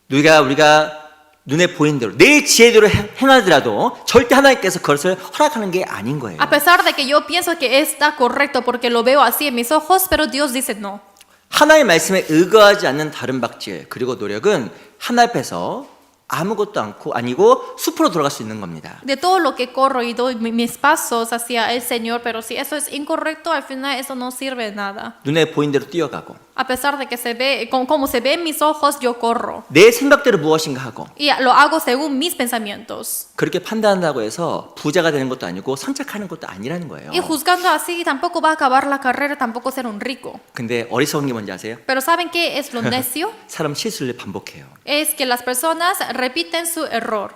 우리가 눈에 보이는 대로 내 지혜대로 행하더라도 절대 하나님께서 그것을 허락하는 게 아닌 거예요. A pesar de que yo pienso que está correcto porque lo veo así en mis ojos, pero Dios dice no. 하나님의 말씀에 의거하지 않는 다른 박질 그리고 노력은 하나님 앞에서 아무것도 아니고 숲으로 돌아갈 수 있는 겁니다. De todo lo que corro y doy mis pasos hacia el Señor, pero si eso es incorrecto, al final eso no sirve de nada. 눈에 보이는 대로 뛰어가고 A pesar de que se ve, como se ve en mis ojos, yo corro. 내 생각대로 무엇인가 하고 Y lo hago según mis pensamientos. 그렇게 판단한다고 해서 부자가 되는 것도 아니고 선착하는 것도 아니라는 거예요. Y juzgando así, tampoco va a acabar la carrera, tampoco ser un rico. 근데 어리석은 게 뭔지 아세요? Pero ¿saben qué es lo necio? 사람 실수를 반복해요. Es que las personas repiten su error.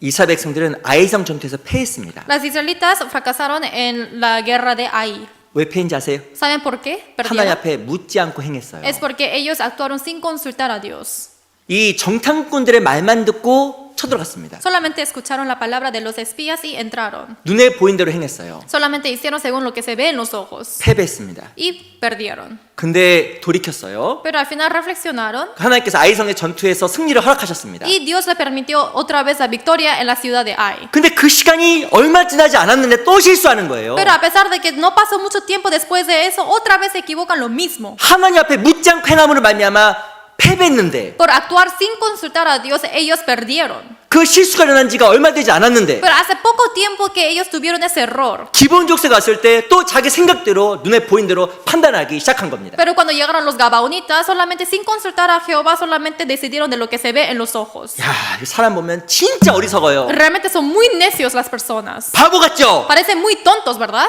이스라엘 백성들은 아이성 전투에서 패했습니다. Las israelitas fracasaron en la guerra de Ai. 왜 패인지 아세요? ¿Saben por qué? 하나님 Perdieron. 앞에 묻지 않고 행했어요. Es porque ellos actuaron sin consultar a Dios. 이 정탐꾼들의 말만 듣고 쳐들어갔습니다. Solamente escucharon la palabra de los espías y entraron. 눈에 보인 대로 행했어요. Solamente hicieron según lo que se ve en los ojos. 패배했습니다. Y perdieron. 근데 돌이켰어요. Pero al final reflexionaron 하나님께서 아이성의 전투에서 승리를 허락하셨습니다. y Dios le permitió otra vez la victoria en la ciudad de Ai. 근데 그 시간이 얼마 지나지 않았는데 또 실수하는 거예요. Pero a pesar de que no pasó mucho tiempo después de eso, otra vez se equivocan lo mismo. 하나님 앞에 묻지 않고 행함으로 말미암아 패배했는데 Por actuar sin consultar a Dios, ellos perdieron. 그 실수가 일어난 지가 얼마 되지 않았는데 Pero hace poco tiempo que ellos tuvieron ese error. 기본 족쇄가 왔을 때 또 자기 생각대로 눈에 보인 대로 판단하기 시작한 겁니다. Pero cuando llegaron los gabaonitas, solamente sin consultar a Jehová, solamente decidieron de lo que se ve en los ojos. 야, 이 사람 보면 진짜 어리석어요. Realmente son muy necios las personas. 바보 같죠? Parecen muy tontos, ¿verdad?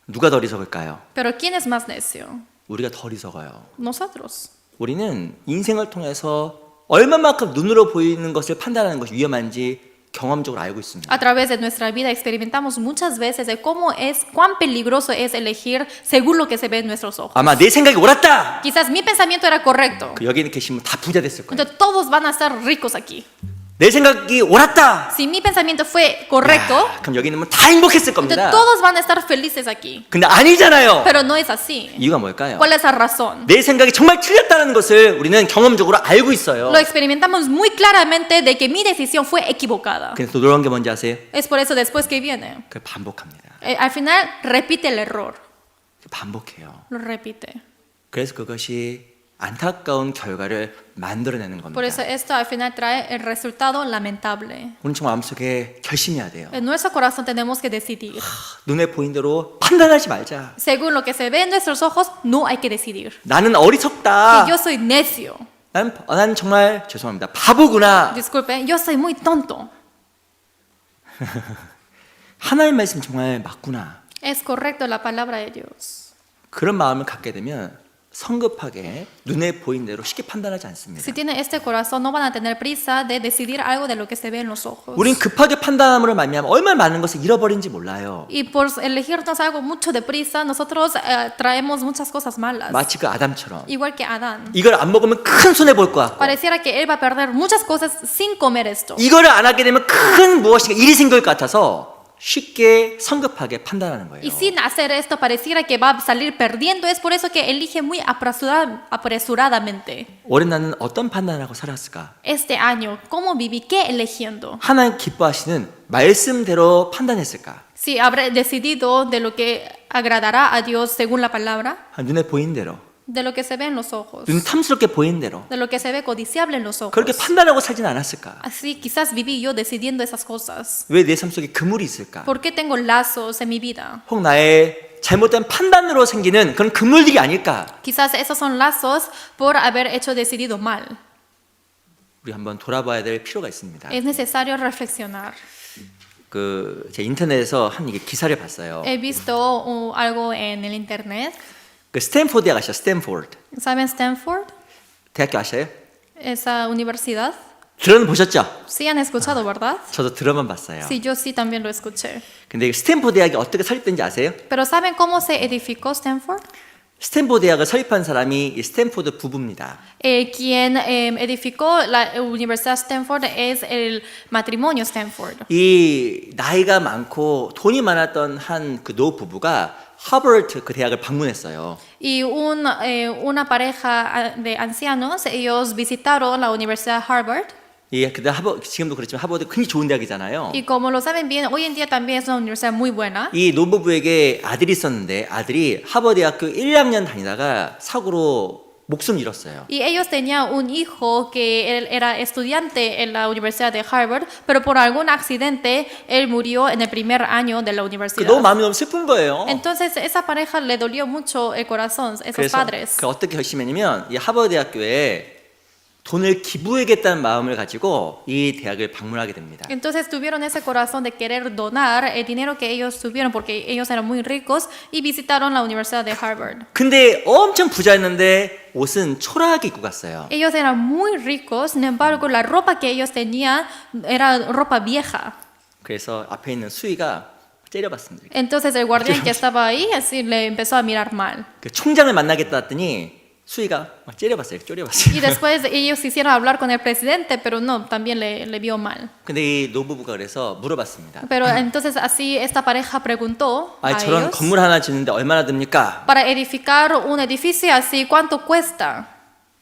누가 더 어리석을까요? Pero ¿quién es más necio? 우리가 더 어리석어요. Nosotros. 우리는 인생을 통해서 얼마만큼 눈으로 보이는 것을 판단하는 것이 위험한지 경험적으로 알고 있습니다. A través de nuestra vida experimentamos muchas veces de cuán peligroso es elegir según lo que se ve en nuestros ojos. 아마 내 생각이 옳았다. Quizás mi pensamiento era correcto. 여기 계신 분 다 부자 됐을 거예요. Entonces todos van a estar ricos aquí. 내 생각이 옳았다. Si mi pensamiento fue correcto, 야, 그럼 여기 있는 분 다 행복했을 겁니다. entonces todos van a estar felices aquí. 근데 아니잖아요. Pero no es así. 이유가 뭘까요? ¿Cuál es la razón? 내 생각이 정말 틀렸다는 것을 우리는 경험적으로 알고 있어요. Lo experimentamos muy claramente de que mi decisión fue equivocada. 그래서 또 놀라운 게 뭔지 아세요? Es por eso después que viene. 그걸 반복합니다. Al final repite el error. 반복해요. Lo repite. 그래서 그것이 안타까운 결과를 만들어내는 겁니다. Por eso esto al final trae el resultado lamentable. 우리는 정말 마음속에 결심해야 돼요. En nuestro corazón tenemos que decidir. 눈에 보인 대로 판단하지 말자. Según lo que se ve en nuestros ojos, no hay que decidir. 나는 어리석다. Que yo soy necio. 난 정말 죄송합니다. 바보구나. Disculpen, yo soy muy tonto. 하나님 말씀 정말 맞구나. Es correcto la palabra de Dios. 그런 마음을 갖게 되면 성급하게 눈에 보인 대로 쉽게 판단하지 않습니다. Si tienen este corazón, no van a tener prisa de decidir algo de lo que se ve en los ojos. 우린 급하게 판단함으로 말미암아 얼마나 많은 것을 잃어버린지 몰라요. Y por elegirnos algo mucho deprisa, nosotros traemos muchas cosas malas. 마치 그 아담처럼 Igual que Adán. 이걸 안 먹으면 큰 손해 볼 것 같고 Pareciera que él va a perder muchas cosas sin comer esto. 이거를 안 하게 되면 큰 무엇인가 일이 생길 것 같아서 쉽게 성급하게 판단하는 거예요. Y sin hacer esto pareciera que va a salir perdiendo. Es por eso que elige muy apresuradamente. 올해 나는 어떤 판단을 하고 살았을까? Este año, ¿cómo viví? ¿Qué eligiendo? 하나님 기뻐하시는 말씀대로 판단했을까? Si habré decidido de lo que agradará a Dios según la palabra, 눈에 보인 대로, de lo que se ve en los ojos, 눈 탐스럽게 보인 대로 de lo que se ve codiciable en los ojos. 그렇게 판단하고 살진 않았을까? Así quizás viví yo decidiendo esas cosas. 왜 내 삶 속에 그물이 있을까? ¿Por qué tengo lazos en mi vida? 혹 나의 잘못된 판단으로 생기는 그런 그물들이 아닐까? Quizás esos son lazos por haber hecho decidido mal. 우리 한번 돌아봐야 될 필요가 있습니다. Es necesario reflexionar. 제 인터넷에서 한 이게 기사를 봤어요. He visto algo en el internet. 그 스탠포드에 가셔. 스탠포드. ¿Saben Stanford? 대학교 아셔요? Esa universidad. 들어보셨죠? Sí han escuchado, ¿verdad? 저도 들어만 봤어요. Sí, yo sí también lo escuché. 근데 이 스탠포드 대학이 어떻게 설립된지 아세요? Pero ¿saben cómo se edificó Stanford? 스탠포드 대학을 설립한 사람이 이 스탠포드 부부입니다. Quien edificó la Universidad Stanford es el matrimonio Stanford. 이 나이가 많고 돈이 많았던 한 그 노 부부가 하버드 그 대학을 방문했어요. Y una pareja de ancianos, ellos visitaron la Universidad Harvard. 예, 근데 지금도 그렇지만 하버드 굉장히 좋은 대학이잖아요. Y como lo saben bien, hoy en día también es una universidad muy buena. 이 노부부에게 아들이 있었는데 아들이 하버드 대학교 1학년 다니다가 사고로 목숨을 잃었어요. Y ellos tenían un hijo que él era estudiante en la Universidad de Harvard, pero por algún accidente él murió en el primer año de la 그 universidad. 너무 마음이 너무 슬픈 거예요. Entonces esa pareja le dolió mucho el corazón, esos 그래서 padres. 그 어떻게 결심했냐면 이 하버드 대학교에 돈을 기부하겠다는 마음을 가지고 이 대학을 방문하게 됩니다. Entonces tuvieron ese corazón de querer donar el dinero que ellos tuvieron porque ellos eran muy ricos y visitaron la Universidad de Harvard. 근데 엄청 부자였는데 옷은 초라하게 입고 갔어요. Ellos eran muy ricos, sin embargo la ropa que ellos tenían era ropa vieja. 그래서 앞에 있는 수위가 째려봤습니다. Entonces el guardián que estaba ahí así le empezó a mirar mal. 그 총장을 만나겠다 했더니 수위가 막 째려봤어요. 쪼려봤어요. Y después ellos quisieron hablar con el presidente, pero no, también le vio mal. 근데 이 노부부가 그래서 물어봤습니다. Pero entonces así esta pareja preguntó a 아니 저런 ellos, 건물 하나 짓는데 얼마나 듭니까? para edificar un edificio así, ¿cuánto cuesta?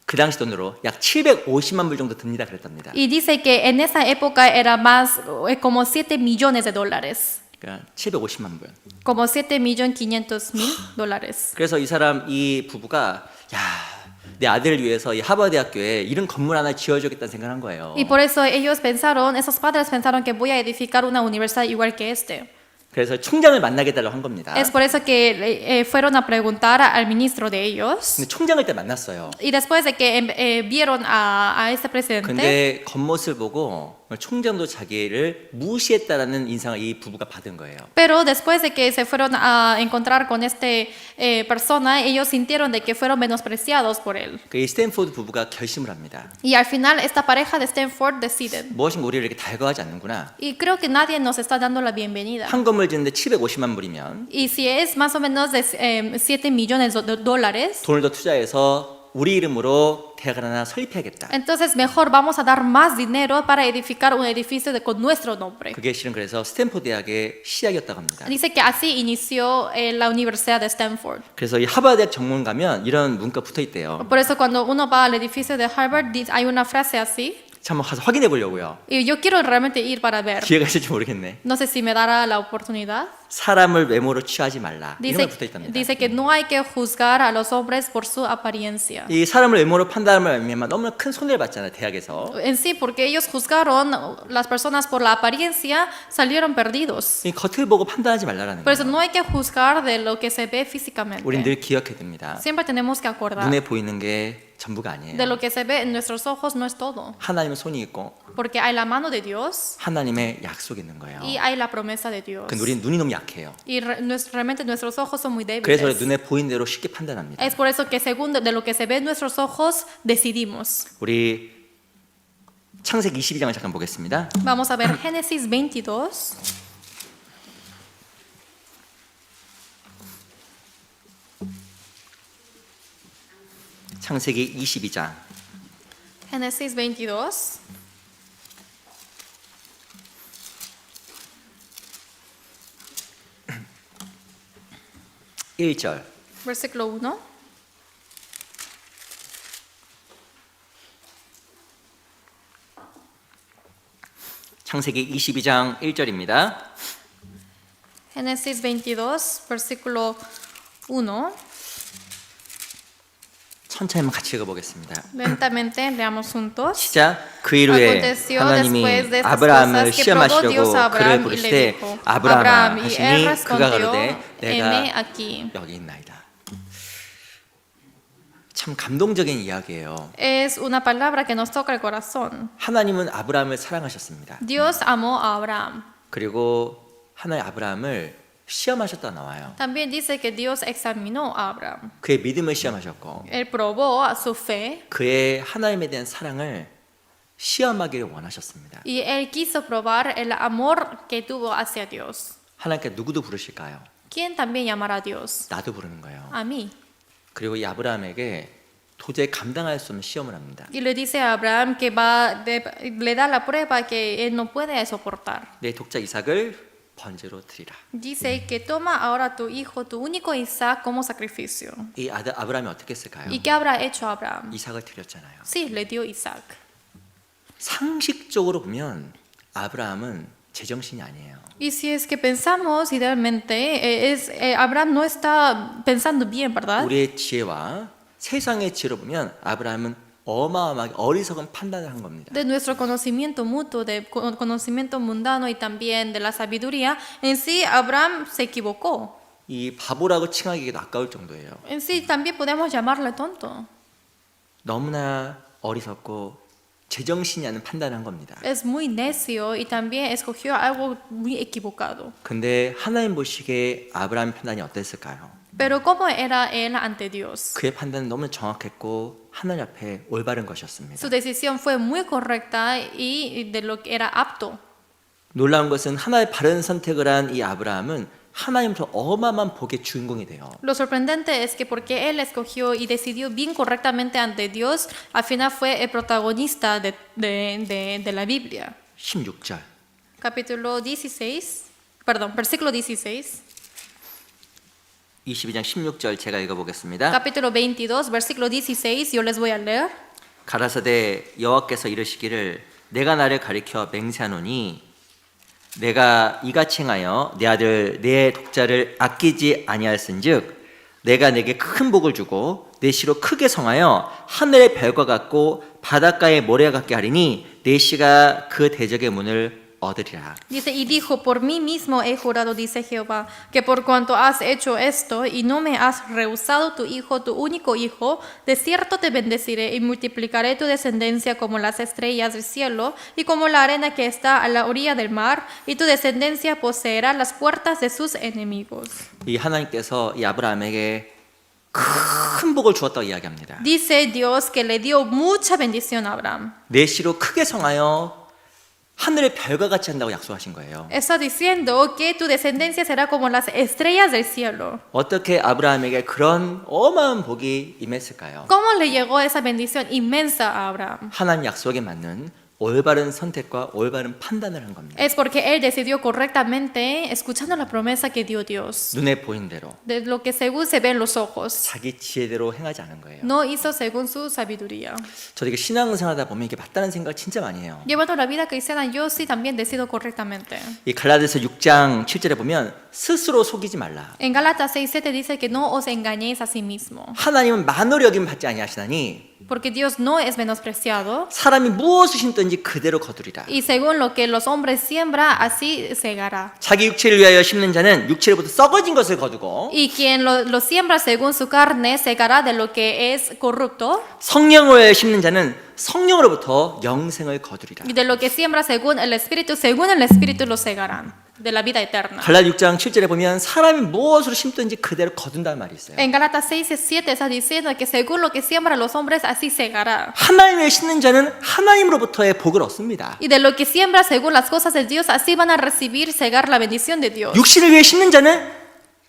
그 당시 돈으로 약 750만 불 정도 듭니다. 그랬답니다. Y dice que en esa época era más como 7 millones de dólares. 그러니까 750만 불. Como 7.500.000 dólares. 그래서 이 부부가 야, 내 아들을 위해서 이 하버드 대학교에 이런 건물 하나 지어주겠다는 생각을 한 거예요. Y por eso ellos pensaron, esos padres pensaron que voy a edificar una universidad igual que este. 그래서 총장을 만나겠다고 한 겁니다. Es por eso que fueron a preguntar al ministro de ellos. 근데 총장을 때 만났어요. Y después de que vieron a este presidente, 근데 겉모습을 보고 총장도 자기를 무시했다라는 인상을 이 부부가 받은 거예요. pero después de que se fueron a encontrar con este persona, ellos sintieron de que fueron menospreciados por él. 이 스탠포드 부부가 결심을 합니다. Y al final esta pareja de Stanford deciden. 무엇인가 우리를 이렇게 달가워하지 않는구나. Y creo que nadie nos está dando la bienvenida. 한 건물 짓는데 750만 불이면 Y si es más o menos de 7 millones de dólares, 돈을 더 투자해서 우리 이름으로 대학을 하나 설립해야겠다. entonces mejor vamos a dar más dinero para edificar un edificio con nuestro nombre. 그게 실은 그래서 스탠포드 대학의 시작이었다고 합니다. Dice que así inició la Universidad de Stanford. 그래서 이 하버드 대학 정문 가면 이런 문구가 붙어 있대요. Por eso cuando uno va al edificio de Harvard hay una frase así. 한번 가서 확인해 보려고요. Y yo quiero realmente ir para ver. 기회가 있을지 모르겠네. No sé si me dará la oportunidad. 사람을 외모로 취하지 말라. 이런 게 붙어 있답니다. Dice que no hay que juzgar a los hombres por su apariencia. 이 사람을 외모로 판단하면 너무나 큰 손해를 받잖아요, 대학에서. En sí, porque ellos juzgaron las personas por la apariencia, salieron perdidos. 이 겉을 보고 판단하지 말라라는 Por eso 거예요. no hay que juzgar de lo que se ve físicamente. 우린 늘 기억해야 됩니다. Siempre tenemos que acordar 눈에 보이는 게 전부가 de 아니에요. lo que se ve en nuestros ojos no es todo. 하나님의 손이 있고 Porque hay la mano de Dios 하나님의 약속이 있는 거예요. y hay la promesa de Dios. 근데 우린 눈이 너무 약해요. Y realmente nuestros ojos son muy 그래서 débiles. 눈에 보이는 대로 쉽게 판단합니다. Es por eso que según de lo que se ve en nuestros ojos, decidimos. 우리 창세기 22장을 잠깐 보겠습니다. Vamos a ver Génesis 22. 창세기 22장 Génesis 22. 1절. Versículo 1. 창세기 22장 1절입니다. Génesis 22, versículo 1. 천천히 한번 같이 읽어보겠습니다. Lentamente leamos juntos. 시작. 그 일 후에 Aconteció 하나님이 después de estas 아브라함을 cosas que probó 시험하시려고 Dios a 그를 Abraham y le 부르시되 dijo, 아브라함아 Abraham, y él 하시니 그가 respondió, 가로되 heme 내가 aquí. 여기 있나이다. 참 감동적인 이야기예요. Es una palabra que nos toca el corazón. 하나님은 아브라함을 사랑하셨습니다. Dios amó a Abraham. 그리고 하나님 아브라함을 시험하셨다 나와요. También dice que Dios examinó a Abraham. 그의 믿음을 시험하셨고 Él probó a su fe 그의 하나님에 대한 사랑을 시험하기를 원하셨습니다. y él quiso probar el amor que tuvo hacia Dios. 하나님께 누구도 부르실까요? ¿Quién también llamará a Dios? 나도 부르는 거예요. A mí. 그리고 이 아브라함에게 도저히 감당할 수 없는 시험을 합니다. Y le dice a Abraham que le da la prueba que él no puede soportar. 내 독자 이삭을 번제로 드리라. Dice que toma ahora tu hijo, tu único Isaac, como sacrificio. 이 아브라함이 어떻게 했을까요? ¿Y qué habrá hecho Abraham? 이삭을 드렸잖아요. Sí, le dio Isaac. 상식적으로 보면 아브라함은 제정신이 아니에요. Y si es que pensamos idealmente, Abraham no está pensando bien, ¿verdad? 우리의 지혜와 세상의 지혜로 보면 아브라함은 어마어마하게 어리석은 판단을 한 겁니다. De nuestro conocimiento mutuo, de conocimiento mundano y también de la sabiduría, en sí Abraham se equivocó. 이 바보라고 칭하기에도 아까울 정도예요. En sí también podemos llamarle tonto. 너무나 어리석고 제정신이 않은 판단을 한 겁니다. Es muy necio y también escogió algo muy equivocado. 근데 하나님 보시기에 아브라함의 판단이 어땠을까요? Pero ¿cómo era él ante Dios? 그의 판단은 너무 정확했고 하나님 앞에 올바른 것이었습니다. Su decisión fue muy correcta y de lo que era apto. 놀라운 것은 하나의 바른 선택을 한 이 아브라함은 하나님부터 어마어마한 복의 주인공이 돼요. Lo sorprendente es que porque él escogió y decidió bien correctamente ante Dios, al final fue el protagonista de la Biblia. 16절 Capítulo 16, perdón, versículo 16. 22장 16절 제가 읽어보겠습니다. Capítulo 22, versículo 16, yo les voy a leer. 가라사대 여호와께서 이르시기를 내가 나를 가리켜 맹세하노니 내가 이같이 행하여 내 아들 내 독자를 아끼지 아니하였은즉 내가 내게 큰 복을 주고 내 씨로 크게 성하여 하늘의 별과 같고 바닷가의 모래와 같게 하리니 내 씨가 그 대적의 문을 얻으리라. Dice, y dijo, por mí mismo he jurado, dice Jehová, que por cuanto has hecho esto y no me has rehusado tu hijo, tu único hijo, de cierto te bendeciré y multiplicaré tu descendencia como las estrellas del cielo y como la arena que está a la orilla del mar, y tu descendencia poseerá las puertas de sus enemigos. 이 하나님께서 이 아브라함에게 큰 복을 주었다고 이야기합니다. Dice Dios que le dio mucha bendición a Abraham. 내 씨로 크게 성하여 하늘의 별과 같이 한다고 약속하신 거예요. Está diciendo que tu descendencia será como las estrellas del cielo. 어떻게 아브라함에게 그런 어마어마한 복이 임했을까요? ¿Cómo le llegó esa bendición inmensa a Abraham? 하나님 약속에 맞는 올바른 선택과 올바른 판단을 한 겁니다. Es porque él decidió correctamente, escuchando la promesa que dio Dios, 눈에 보인 대로 de lo que según se ve en los ojos. 자기 지혜대로 행하지 않은 거예요. No hizo según su sabiduría. 저도 이게 신앙생활하다 보면 이게 맞다는 생각을 진짜 많이 해요. Llevando la vida cristiana, yo sí también decido correctamente. 이 갈라디아서 6장 7절에 보면 스스로 속이지 말라. En Gálatas 6:7 dice que no os engañéis a sí mismo, 하나님은 만으로 여김 받지 아니하시나니 porque Dios no es menospreciado, 사람이 무엇을 심든지 그대로 거두리라. y según lo que los hombres siembra, así segará. 자기 육체를 위하여 심는 자는 육체로부터 썩어진 것을 거두고 Y quien lo siembra según su carne, segará de lo que es corrupto, 성령을 위하여 심는 자는 성령으로부터 영생을 거두리라. y de lo que siembra según el Espíritu lo segarán, de la vida eterna. 갈라디아 6장 7절에 보면 사람이 무엇으로 심든지 그대로 거둔다는 말이 있어요. En Gálatas 6:7 está diciendo que según lo que siembra los hombres, así segará. 하나님을 심는 자는 하나님으로부터의 복을 얻습니다. Y de lo que siembra según las cosas de Dios, así van a recibir, segar la bendición de Dios. 육신을 위해 심는 자는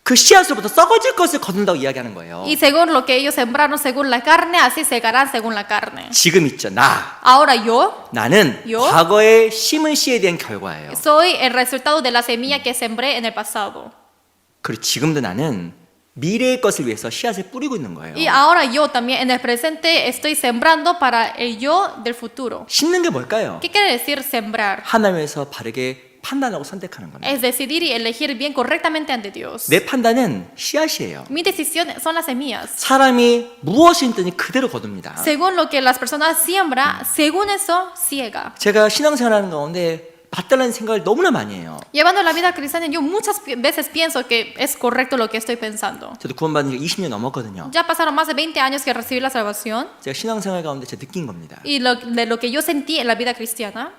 그 씨앗으로부터 썩어질 것을 거둔다고 이야기하는 거예요. Y según lo que ellos sembraron según la carne, así segarán según la carne. 지금 있죠. Ahora yo 나는 요? 과거에 심은 씨에 대한 결과예요. soy el resultado de la semilla que sembré en el pasado. 그리고 지금도 나는 미래의 것을 위해서 씨앗을 뿌리고 있는 거예요. Y ahora yo también en el presente estoy sembrando para el yo del futuro. 심는 게 뭘까요? ¿Qué quiere decir sembrar? 하나님에서 바르게 판단하고 선택하는 겁니다. Es decidir y elegir bien correctamente ante Dios. 내 판단은 씨앗이에요. Mi decisión son las semillas. 사람이 무엇을 심든지 그대로 거둡니다. Según lo que las personas siembran, según eso ciega. 제가 신앙생활하는 가운데 맞다라는 생각을 너무나 많이 해요. Llevando la vida cristiana, yo muchas veces pienso que es correcto lo que estoy pensando. 저도 구원받은 지 20년 넘었거든요. Ya pasaron más de 20 años que recibí la salvación 제가 신앙생활 가운데 제가 느낀 겁니다. y de lo que yo sentí en la vida cristiana,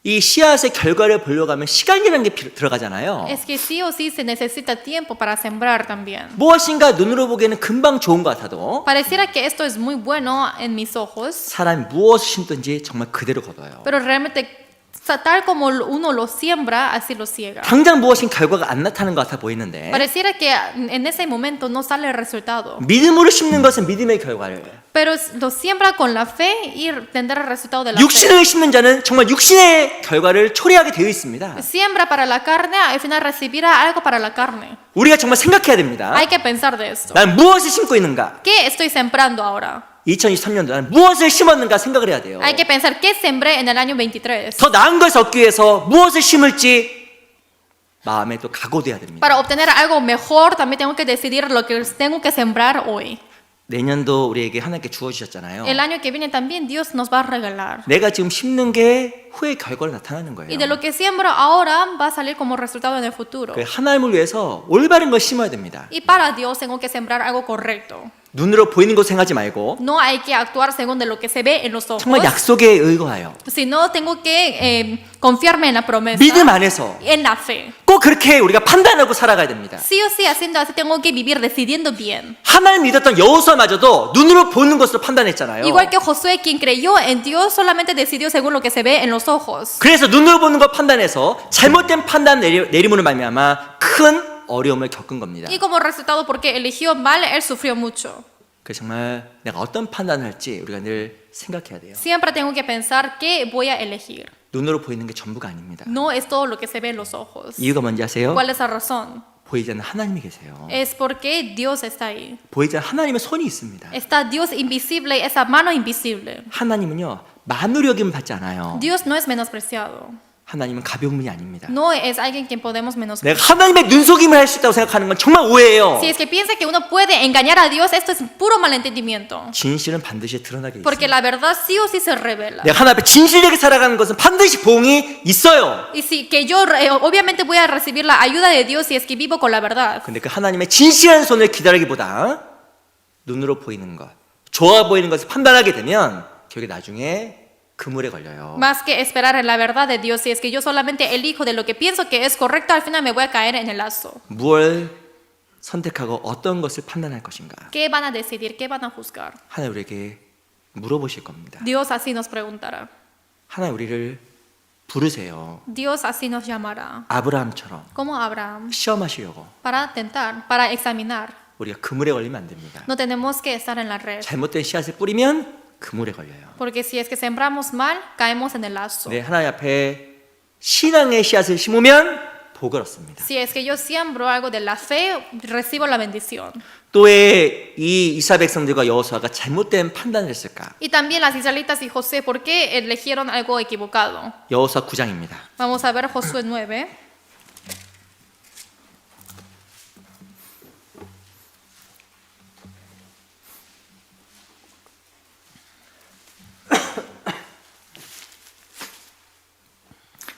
이 씨앗의 결과를 보려고 하면 시간이라는 게 들어가잖아요. Es que sí o sí se necesita tiempo para sembrar también. 무엇인가 눈으로 보기에는 금방 좋은 것 같아도 Pareciera que esto es muy bueno en mis ojos, 사람이 무엇을 심든지 정말 그대로 거둬요. pero realmente tal como uno lo siembra, así lo ciega. 당장 무엇인 결과가 안 나타나는 것 같아 보이는데 Pareciera que en ese momento no sale el resultado, 믿음으로 심는 것은 믿음의 결과를, pero lo siembra con la fe y tendrá el resultado de la fe. 육신을 심는 자는 정말 육신의 결과를 초래하게 되어 있습니다. Siembra para la carne, al final recibirá algo para la carne. 우리가 정말 생각해야 됩니다. Hay que pensar de esto. 난 무엇을 심고 있는가? ¿Qué estoy sembrando ahora? 2023년도 난 무엇을 심었는가 생각을 해야 돼요. Hay que pensar qué sembré en el año 23. 더 나은 것을 얻기 위해서 무엇을 심을지 마음에 또 각오돼야 됩니다. Para obtener algo mejor, también tengo que decidir lo que tengo que sembrar hoy. 내년도 우리에게 하나님께 주어주셨잖아요. El año que viene también Dios nos va a regalar. 내가 지금 심는 게 후의 결과로 나타나는 거예요. Y de lo que siembro ahora va a salir como resultado en el futuro. 그 하나님을 위해서 올바른 걸 심어야 됩니다. Y para Dios tengo que sembrar algo correcto. 눈으로 보이는 것 생각하지 말고 No hay que actuar según de lo que se ve en los ojos, 정말 약속에 의거하여 sino tengo que confiarme en la promesa, 믿음 안에서 en la fe. 꼭 그렇게 우리가 판단하고 살아가야 됩니다. Sí o sí, haciendo así tengo que vivir decidiendo bien. 하나님 믿었던 여호수아마저도 눈으로 보는 것으로 판단했잖아요. Igual que Josué, quien creyó en Dios, solamente decidió según lo que se ve en los ojos. 그래서 눈으로 보는 것 판단해서 잘못된 판단 내림으로 말미암아 큰 어려움을 겪은 겁니다. Y como resultado, porque eligió mal, él sufrió mucho. 그래서 정말 내가 어떤 판단을 할지 우리가 늘 생각해야 돼요. Siempre tengo que pensar qué voy a elegir. 눈으로 보이는 게 전부가 아닙니다. No es todo lo que se ve en los ojos. 이유가 뭔지 아세요? ¿Cuál es la razón? 보이지 않는 하나님이 계세요. Es porque Dios está ahí. 보이지 않는 하나님의 손이 있습니다. Está Dios invisible, esa mano invisible. 하나님은요 만으로 여김을 받지 않아요. Dios no es menospreciado. 하나님은 가벼운 분이 아닙니다. No es alguien quien podemos menospreciar. 내가 하나님의 눈속임을 할 수 있다고 생각하는 건 정말 오해예요. Si es que piensa que uno puede engañar a Dios, esto es puro malentendimiento. 진실은 반드시 드러나게 Porque 있습니다. la verdad sí o sí se revela. 내가 하나님 앞에 진실되게 살아가는 것은 반드시 보응이 있어요. Y sí, que yo obviamente voy a recibir la ayuda de Dios si es que vivo con la verdad. 근데 그 하나님의 진실한 손을 기다리기보다 눈으로 보이는 것, 좋아 보이는 것을 판단하게 되면 결국 나중에 그물에 걸려요. Más que esperar en la verdad de Dios, si es que yo solamente elijo de lo que pienso que es correcto, al final me voy a caer en el lazo. 무엇을 선택하고 어떤 것을 판단할 것인가? ¿Qué van a decidir? ¿Qué van a juzgar? 하나님 우리에게 물어보실 겁니다. Dios así nos preguntará. 하나님 우리를 부르세요. Dios así nos llamará. 아브라함처럼 Como Abraham. 시험하시려고. Para tentar, para examinar. 우리가 그물에 걸리면 안 됩니다. No tenemos que estar en la red. 잘못된 씨앗을 뿌리면 그물에 걸려요. Porque si es que sembramos mal, caemos en el lazo. 네, 하나님 앞에 신앙의 씨앗을 심으면 복을 얻습니다. Si es que yo siembro algo de la fe, recibo la bendición. 또 왜 이 이스라엘 백성들과 여호수아가 잘못된 판단을 했을까? Y también las israelitas y José, ¿por qué eligieron algo equivocado? 여호수아 9장입니다. Vamos a ver Josué 9.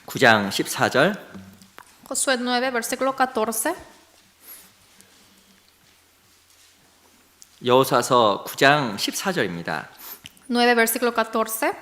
(9장 14절) Josué 9, versículo 14. 여호수아서 9장 14절입니다. 9, versículo 14.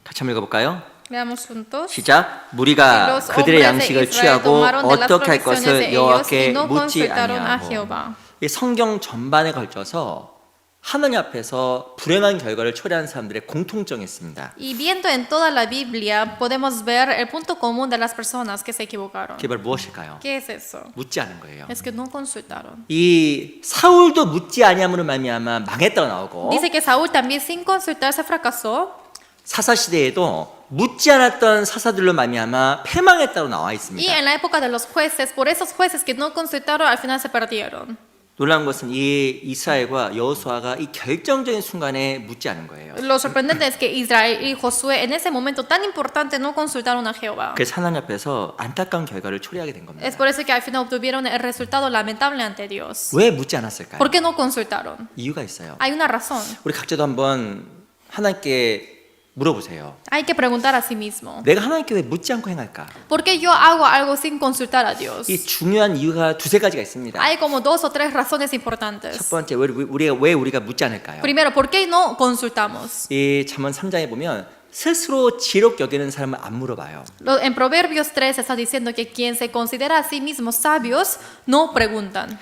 같이 한번 읽어볼까요? Veamos juntos. 시작. Y 무리가 los 그들의 hombres de 양식을 Israel 취하고 tomaron de las 어떻게 할 provisiones 것을 de ellos y 여호와께 no 묻지 consultaron a 아니하고. Jehová. 이 성경 전반에 걸쳐서 하나님 앞에서 불행한 결과를 초래한 사람들의 공통점이 있습니다. Y viendo en toda la Biblia, podemos ver el punto común de las personas que se equivocaron. 그게 바로 무엇일까요? ¿Qué es eso? 묻지 않은 거예요. Es que no consultaron. 이 사울도 묻지 아니함으로 말미암아 망했다고 나오고 Dice que Saúl también sin consultarse fracasó. 사사 시대에도 묻지 않았던 사사들로 말미암아 패망했다고 나와 Y 있습니다. en la época de los jueces, por esos jueces que no consultaron, al final se perdieron. 놀라운 것은 이 이스라엘과 여호수아가 이 결정적인 순간에 묻지 않은 거예요. Lo sorprendente es que Israel y Josué en ese momento tan importante no consultaron a Jehová. 그래서 하나님 앞에서 안타까운 결과를 초래하게 된 겁니다. Es por eso que al final obtuvieron el resultado lamentable ante Dios. 왜 묻지 않았을까요? ¿Por qué no consultaron? 이유가 있어요. Hay una razón. 우리 각자도 한번 하나님께 물어보세요. Hay que preguntar a sí mismo, 내가 하나님께 왜 묻지 않고 행할까? ¿por qué yo hago algo sin consultar a Dios? 이 중요한 이유가 두세 가지가 있습니다. Hay como 2 o 3 razones 첫 importantes. 번째, 왜 우리가 묻지 않을까요? Primero, ¿por qué no consultamos? 이 잠언 3장에 보면 스스로 지혜롭게 여기는 사람은 안 물어봐요. En Proverbios 3 está diciendo que quien se considera a sí mismo sabios no preguntan.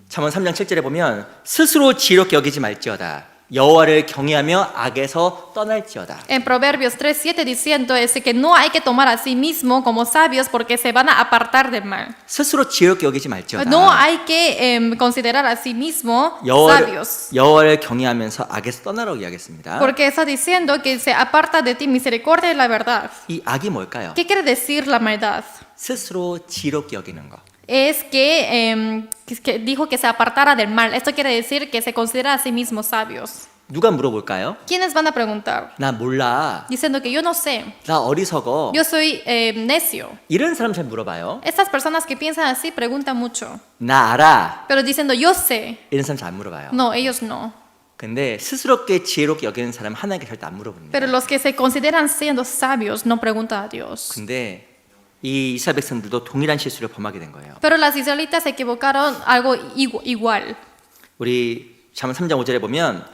잠언 3장 7절에 보면 스스로 지혜롭게 여기지 말지어다. 여호와를 경외하며 악에서 떠날지어다. En Proverbios 3:7 diciendo es que no hay que tomar a sí mismo como sabios porque se van a apartar del mal. 스스로 지혜롭게 여기지 말지어다. No hay que considerar a sí mismo sabios. 여호와를 경외하면서 악에서 떠나라고 이야기했습니다. Porque está diciendo que se aparta de ti misericordia y la verdad. 이 악이 뭘까요? ¿Qué quiere decir la maldad? 스스로 지혜롭게 여기는 거. Es que dijo que se apartara del mal. Esto quiere decir que se considera a sí mismos sabios. 누가 물어볼까요? ¿Quiénes van a preguntar? 나 몰라. Diciendo que yo no sé, 나 어리석어. yo soy necio. 이런 사람 잘 물어봐요. Estas personas que piensan así preguntan mucho. 나 알아. Pero diciendo yo sé, 이런 사람 잘 안 물어봐요. no, ellos no. 근데 스스롭게 지혜롭게 여기는 사람은 하나님께 절대 안 물어봅니다. Pero los que se consideran siendo sabios no preguntan a Dios. 근데 이 이스라엘 백성들도 동일한 실수를 범하게 된 거예요. Pero las israelitas se equivocaron algo igual. 우리 잠언 3장 5절에 보면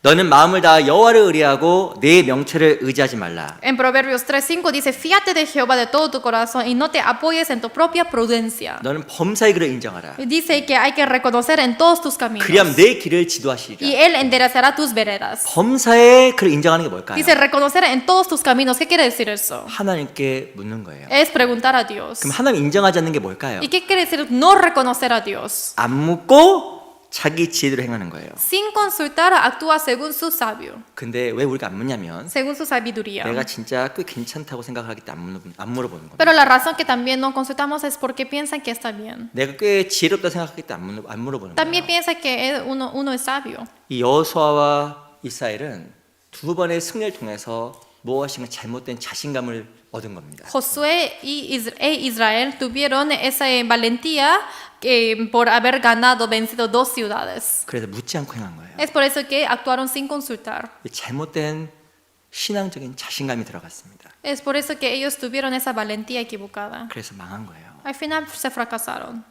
너는 마음을 다하 여호와를 의뢰하고 내 명체를 의지하지 말라. En Proverbios 3:5 dice, fíjate de Jehová de todo tu corazón y no te apoyes en tu propia prudencia. 너는 범사의 길을 인정하라. Dice que hay que reconocer en todos tus caminos 그리하면 내 길을 y 지도하시리라. Él enderezará tus veredas. 범사의 길을 인정하는 게 뭘까요? Dice reconocer en todos tus caminos. ¿Qué quiere decir eso? 하나님께 묻는 거예요. Es preguntar a Dios. 그럼 하나님 인정하지 않는 게 뭘까요? ¿Y qué quiere decir no reconocer a Dios? 안 묻고 자기 지혜대로 행하는 거예요. Sin consultar actúa según su sabio, 근데 왜 우리가 안 묻냐면 según su sabiduría. 내가 진짜 꽤 괜찮다고 생각하기 때문에 안 물어보는 거예요. Pero la razón que también no consultamos es porque piensan que está bien. 내가 꽤 지혜롭다 생각하기 때문에 안 물어보는 También 거예요. piensa que uno es sabio. 이 여호수아와 이스라엘은 두 번의 승리를 통해서 무엇인가 잘못된 자신감을 얻은 겁니다. Josué y Israel tuvieron esa valentía por haber ganado, vencido 2 ciudades. 그래서 묻지 않고 행한 거예요. Es por eso que actuaron sin consultar. 이 잘못된 신앙적인 자신감이 들어갔습니다. Es por eso que ellos tuvieron esa valentía equivocada. 그래서 망한 거예요. Al final se fracasaron.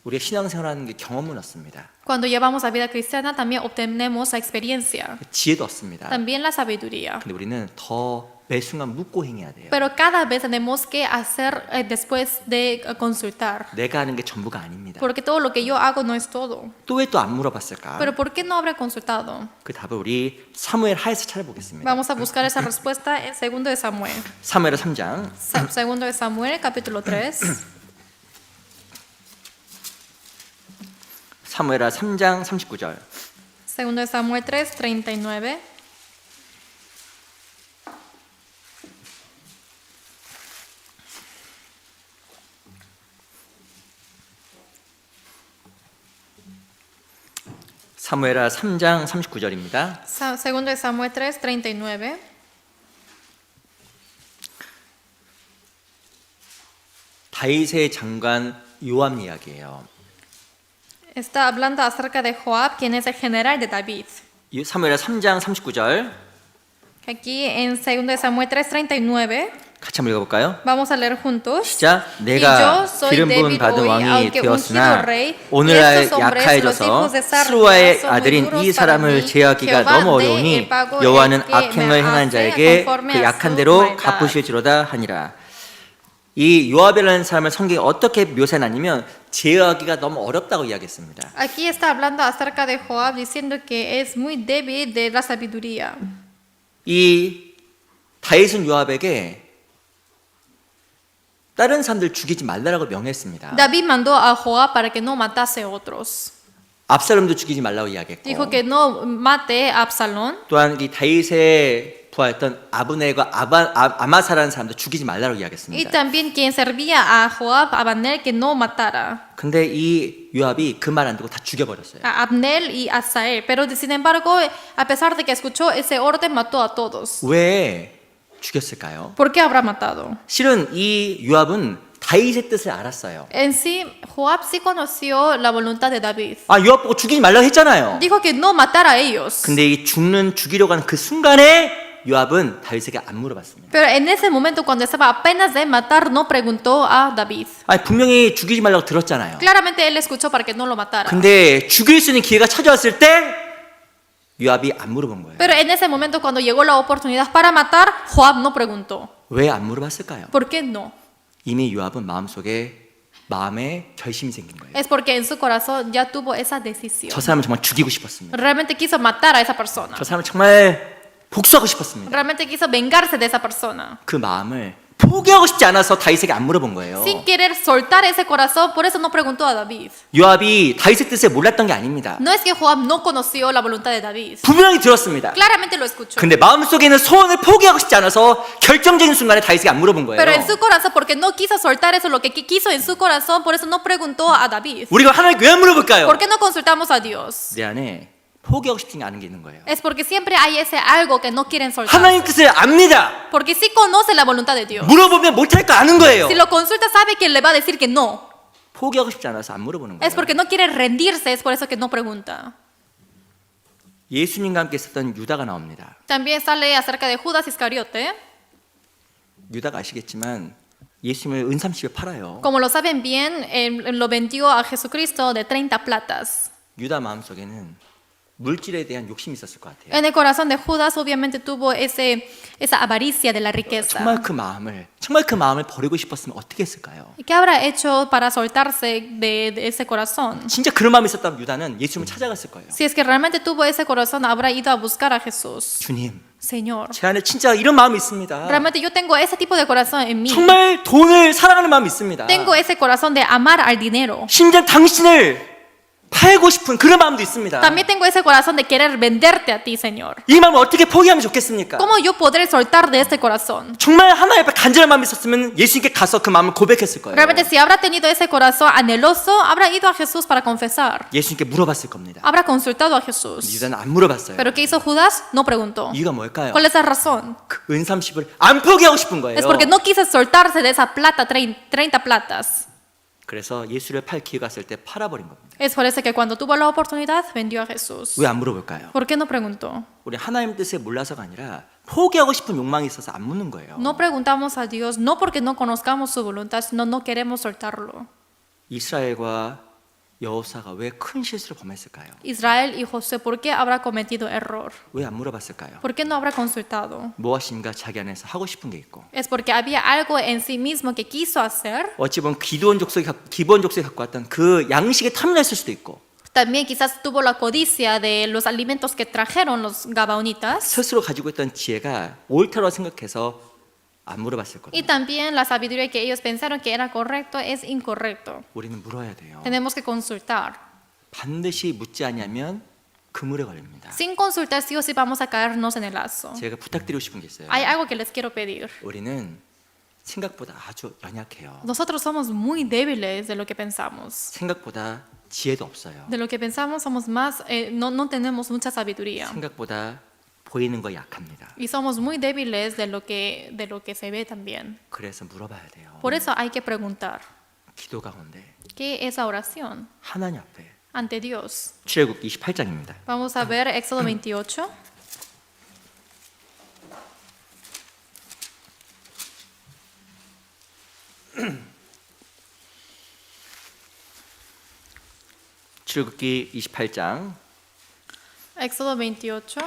우리가 신앙생활하는 게 경험은 얻습니다. Cuando llevamos la vida cristiana también obtenemos la experiencia, 지혜도 얻습니다. también la sabiduría. 근데 우리는 더 매 순간 묻고 행해야 돼요. Pero cada vez tenemos que hacer después de consultar. 내가 하는 게 전부가 아닙니다. Porque todo lo que yo hago no es todo. 또 왜 또 안 물어봤을까? Pero ¿por qué no habré consultado? 그 답을 우리 사무엘 하에서 찾아보겠습니다. Vamos a buscar esa respuesta en 2 de Samuel. 사무엘 3장 2 de Samuel, capítulo 3. 사무엘하 3장 39절 2 de Samuel 3, 39. 사무엘하 3장 39절입니다. 2 de Samuel 3, 39. 다윗의 장관 요압 이야기예요. Está hablando acerca de Joab, quien es el general de David. 사무엘하 3장 39절 Aquí en 2 de Samuel 3, 39. 같이 한번 읽어볼까요? Vamos a leer juntos. 시작. Y 내가 yo soy 기름 부은 débil 받은 hoy, 왕이 aunque ungido 되었으나 rey, y 오늘날 estos hombres, 약하여져서 los hijos de Sarvia, 스루아의 son muy 아들인 duros 이 para 사람을 mí. 제어하기가 Jehová 너무 dé 어려우니 el pago el 여호와는 que 악행을 me 행한 hace 자에게 conforme 그 a 약한 su 대로 maldad. 갚으실지로다 하니라. 이 요압이라는 사람을 성경이 어떻게 묘사하냐면 제어하기가 너무 어렵다고 이야기했습니다. Aquí está hablando acerca de Joab, diciendo que es muy débil de la sabiduría. 이 다윗은 요압에게 다른 사람들 죽이지 말라라고 명했습니다. David mandó a Joab para que no matase a otros. 압살롬도 죽이지 말라고 이야기했고 Dijo que no mate a Absalón. 또한 이 다윗의 부하였던 아브넬과 아마사라는 사람도 죽이지 말라고 Y 이야기했습니다. también quien servía a Joab, Abner, que no matara. 근데 이 요압이 그 말 안 듣고 다 죽여버렸어요. A Abner y a Asael. Pero sin embargo, a pesar de que escuchó ese orden, mató a todos. 왜 죽였을까요? ¿Por qué habrá matado? 실은 이 요압은 다윗의 뜻을 알았어요. En sí, Joab sí conoció la voluntad de David. 아, 요압 보고 죽이지 말라고 했잖아요. Dijo que no matara a ellos. 근데 이 죽이려고 하는 그 순간에 요압은 다윗에게 안 물어봤습니다. Pero en ese momento, cuando estaba apenas de matar, no preguntó a David. 아니, 분명히 죽이지 말라고 들었잖아요. Claramente él escuchó para que no lo matara. 근데 죽일 수 있는 기회가 찾아왔을 때 요압이 안 물어본 거예요. Pero en ese momento, cuando llegó la oportunidad para matar, Joab no preguntó. 왜 안 물어봤을까요? ¿Por qué no? 이미 요압은 마음에 결심이 생긴 거예요. Es porque en su corazón ya tuvo esa decisión. 저 사람을 정말 죽이고 싶었습니다. Realmente quiso matar a esa persona. 저 사람을 정말 복수하고 싶었습니다. Realmente quiso vengarse de esa persona. 그 마음을 포기하고 싶지 않아서 다윗에게 안 물어본 거예요. Sin querer soltar ese corazón, por eso no preguntó a David. 요압이 다윗의 뜻을 몰랐던 게 아닙니다. No es que Joab no conoció la voluntad de David. 분명히 들었습니다. Claramente lo escuchó. 근데 마음속에 있는 소원을 포기하고 싶지 않아서 결정적인 순간에 다윗에게 안 물어본 거예요. Pero en su corazón, porque no quiso soltar eso, lo que quiso en su corazón, por eso no preguntó a David. 우리가 하나님께 왜 물어볼까요? ¿Por qué no consultamos a Dios? 내 안에 포기하고 싶지 않은 게 있는 거예요. Es porque siempre hay ese algo que no quieren soltar. 하나님 뜻을 압니다. Porque sí conoce la voluntad de Dios. 물어보면 못할 거 아는 거예요. Si lo consulta, sabe que le va a decir que no. 포기하고 싶지 않아서 안 물어보는 Es 거예요. porque no quiere rendirse, es por eso que no pregunta. 예수님과 함께 있었던 유다가 나옵니다. También sale acerca de Judas Iscariote. 유다가 아시겠지만 예수님을 은삼십에 팔아요. Como lo saben bien, él lo vendió a Jesucristo de 30 platas. 유다 마음속에는 물질에 대한 욕심이 있었을 것 같아요. En el corazón de Judas obviamente tuvo esa avaricia de la riqueza. 정말 그 마음을 버리고 싶었으면 어떻게 했을까요? ¿Y qué habrá hecho para soltarse de ese corazón? 진짜 그런 마음이 있었다면 유다는 예수님을 찾아갔을 거예요. Si es que realmente tuvo ese corazón, habrá ido a buscar a Jesús. 주님, Señor, 제 안에 진짜 이런 마음이 있습니다. realmente yo tengo ese tipo de corazón en mí. 정말 돈을 사랑하는 마음이 있습니다. Tengo ese corazón de amar al dinero. 심지어 당신을 팔고 싶은 그런 마음도 있습니다. También tengo ese corazón de querer venderte a ti, Señor. 이 마음을 어떻게 포기하면 좋겠습니까? ¿Cómo yo podré soltar de este corazón? 정말 하나님 앞에 간절한 마음이 있었으면 예수님께 가서 그 마음을 고백했을 거예요. Realmente si habrá tenido ese corazón anheloso, habrá ido a Jesús para confesar. 예수님께 물어봤을 겁니다. Habrá consultado a Jesús. 유다는 안 물어봤어요. Pero ¿qué hizo Judas? No preguntó. 이유가 뭘까요? ¿Cuál es la razón? 그 은삼십을 안 포기하고 싶은 거예요. Es porque no quiso soltarse de esa plata, 30 platas. 그래서 예수를 팔 기회가 있을 때 팔아버린 겁니다. Es por eso que cuando tuvo la oportunidad, vendió a Jesús. 왜 안 물어볼까요? ¿Por qué no preguntó? 우리 하나님 뜻에 몰라서가 아니라 포기하고 싶은 욕망이 있어서 안 묻는 거예요. No preguntamos a Dios, no porque no conozcamos su voluntad, sino no queremos soltarlo. 이스라엘과 여호사가 왜 큰 실수를 범했을까요? Israel y José, ¿por qué habrá cometido error? 왜 안 물어봤을까요? ¿Por qué no habrá consultado? 무엇인가 자기 안에서 하고 싶은 게 있고 Es porque había algo en sí mismo que quiso hacer. 어찌 보면 기본 족속이 갖고 왔던 그 양식에 탐냈을 수도 있고 También quizás tuvo la codicia de los alimentos que trajeron los gabaonitas. 스스로 가지고 있던 지혜가 옳다고 생각해서 안 물어봤을 거예요. Y también la sabiduría que ellos pensaron que era correcto es incorrecto. 우리는 물어야 돼요. Tenemos que consultar. 반드시 묻지 않으면 그물에 걸립니다. Sin consultar, sí o sí vamos a caernos en el lazo. 제가 부탁드리고 싶은 게 있어요. Hay algo que les quiero pedir. 우리는 생각보다 아주 연약해요. Nosotros somos muy débiles de lo que pensamos. 생각보다 지혜도 없어요. De lo que pensamos somos más, no tenemos mucha sabiduría. 생각보다 보이는 거 약합니다. Y somos muy débiles de lo que se ve también. 그래서 물어봐야 돼요. Por eso hay que preguntar. 기도 가운데 ¿Qué es esa oración 하나님 앞에 ante Dios? 출애굽 28장입니다. Vamos a ver Éxodo 28. 출애굽기 28장 Éxodo 28.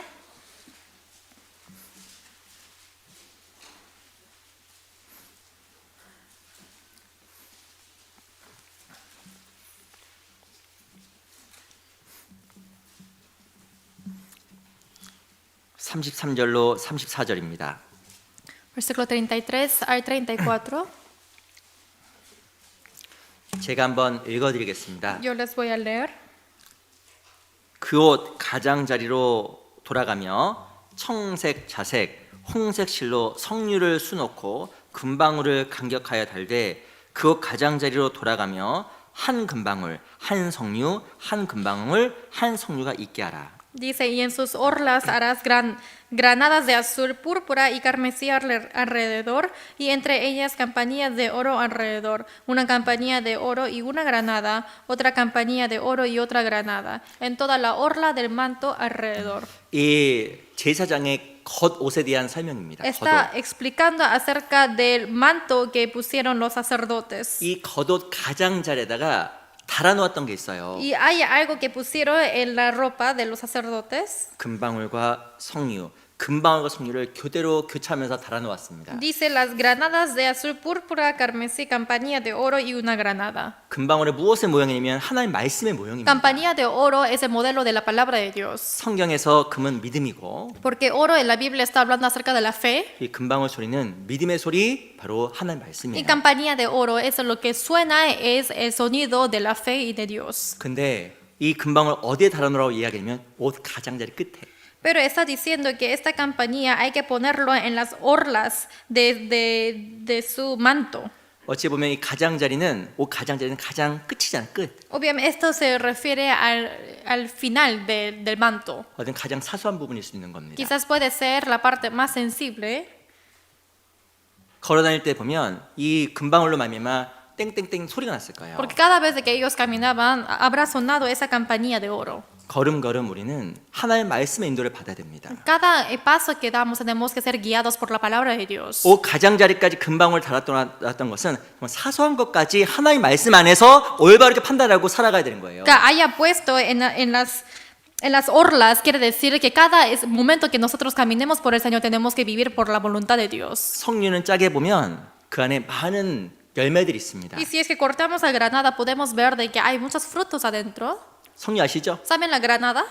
(33절로 34절입니다) Versículo 33 al 34. 제가 한번 읽어드리겠습니다. Yo les voy a leer. 그 옷 가장자리로 돌아가며 청색, 자색, 홍색 실로 성류를 수놓고 금방울을 간격하여 달되 그 옷 가장자리로 돌아가며 한 금방울, 한 성류, 한 금방울, 한 성류가 있게 하라. Dice, y en sus orlas harás granadas de azul, púrpura y carmesí alrededor, y entre ellas campanillas de oro alrededor. Una campanilla de oro y una granada, otra campanilla de oro y otra granada, en toda la orla del manto alrededor. 이 제사장의 겉옷에 대한 설명입니다. Está 겉옷. explicando acerca del manto que pusieron los sacerdotes. 이 겉옷 가장자리에다가 달아놓았던 게 있어요. Y hay algo que pusieron en la ropa de los sacerdotes. 금방울과 석류, 금방울과 석류를 교대로 교차하면서 달아놓았습니다. Dice las granadas de azul, púrpura, carmesí, campanilla de oro y una granada. 금방울의 무엇의 모양이냐면 하나님 말씀의 모형입니다. Campanilla de oro es el modelo de la palabra de Dios. 성경에서 금은 믿음이고 Porque oro en la Biblia está hablando acerca de la fe. 이 금방울 소리는 믿음의 소리 바로 하나님 Y 말씀이에요. campanilla de oro es lo que suena, es el sonido de la fe y de Dios. 근데 이 금방울 어디에 달아놓으라고 이야기하면 옷 가장자리 끝에. Pero está diciendo que esta campanilla hay que ponerlo en las orlas de su manto. 어찌 보면 이 가장자리는 옷 가장자리는 가장 끝이잖아요. 끝. Obviamente esto se refiere al final del manto. 어떤 가장 사소한 부분일 수 있는 겁니다. Quizás puede ser la parte más sensible. 걸어다닐 때 보면 이 금방울로 말미암아 땡땡땡 소리가 났을 거예요. Porque cada vez que ellos caminaban, habrá sonado esa campanilla de oro. 걸음걸음 우리는 하나님의 말씀의 인도를 받아야 됩니다. Cada paso que damos tenemos que ser guiados por la palabra de Dios. 옷 가장자리까지 금방울 달았던 것은 사소한 것까지 하나님의 말씀 안에서 올바르게 판단하고 살아가야 되는 거예요. Que haya puesto en las orlas quiere decir que cada momento que nosotros caminemos por el Señor tenemos que vivir por la voluntad de Dios. 석류는 짜게 보면 그 안에 많은 열매들이 있습니다. Y si es que cortamos la granada podemos ver de que hay muchos frutos adentro. 석류 아시죠? ¿Saben la granada?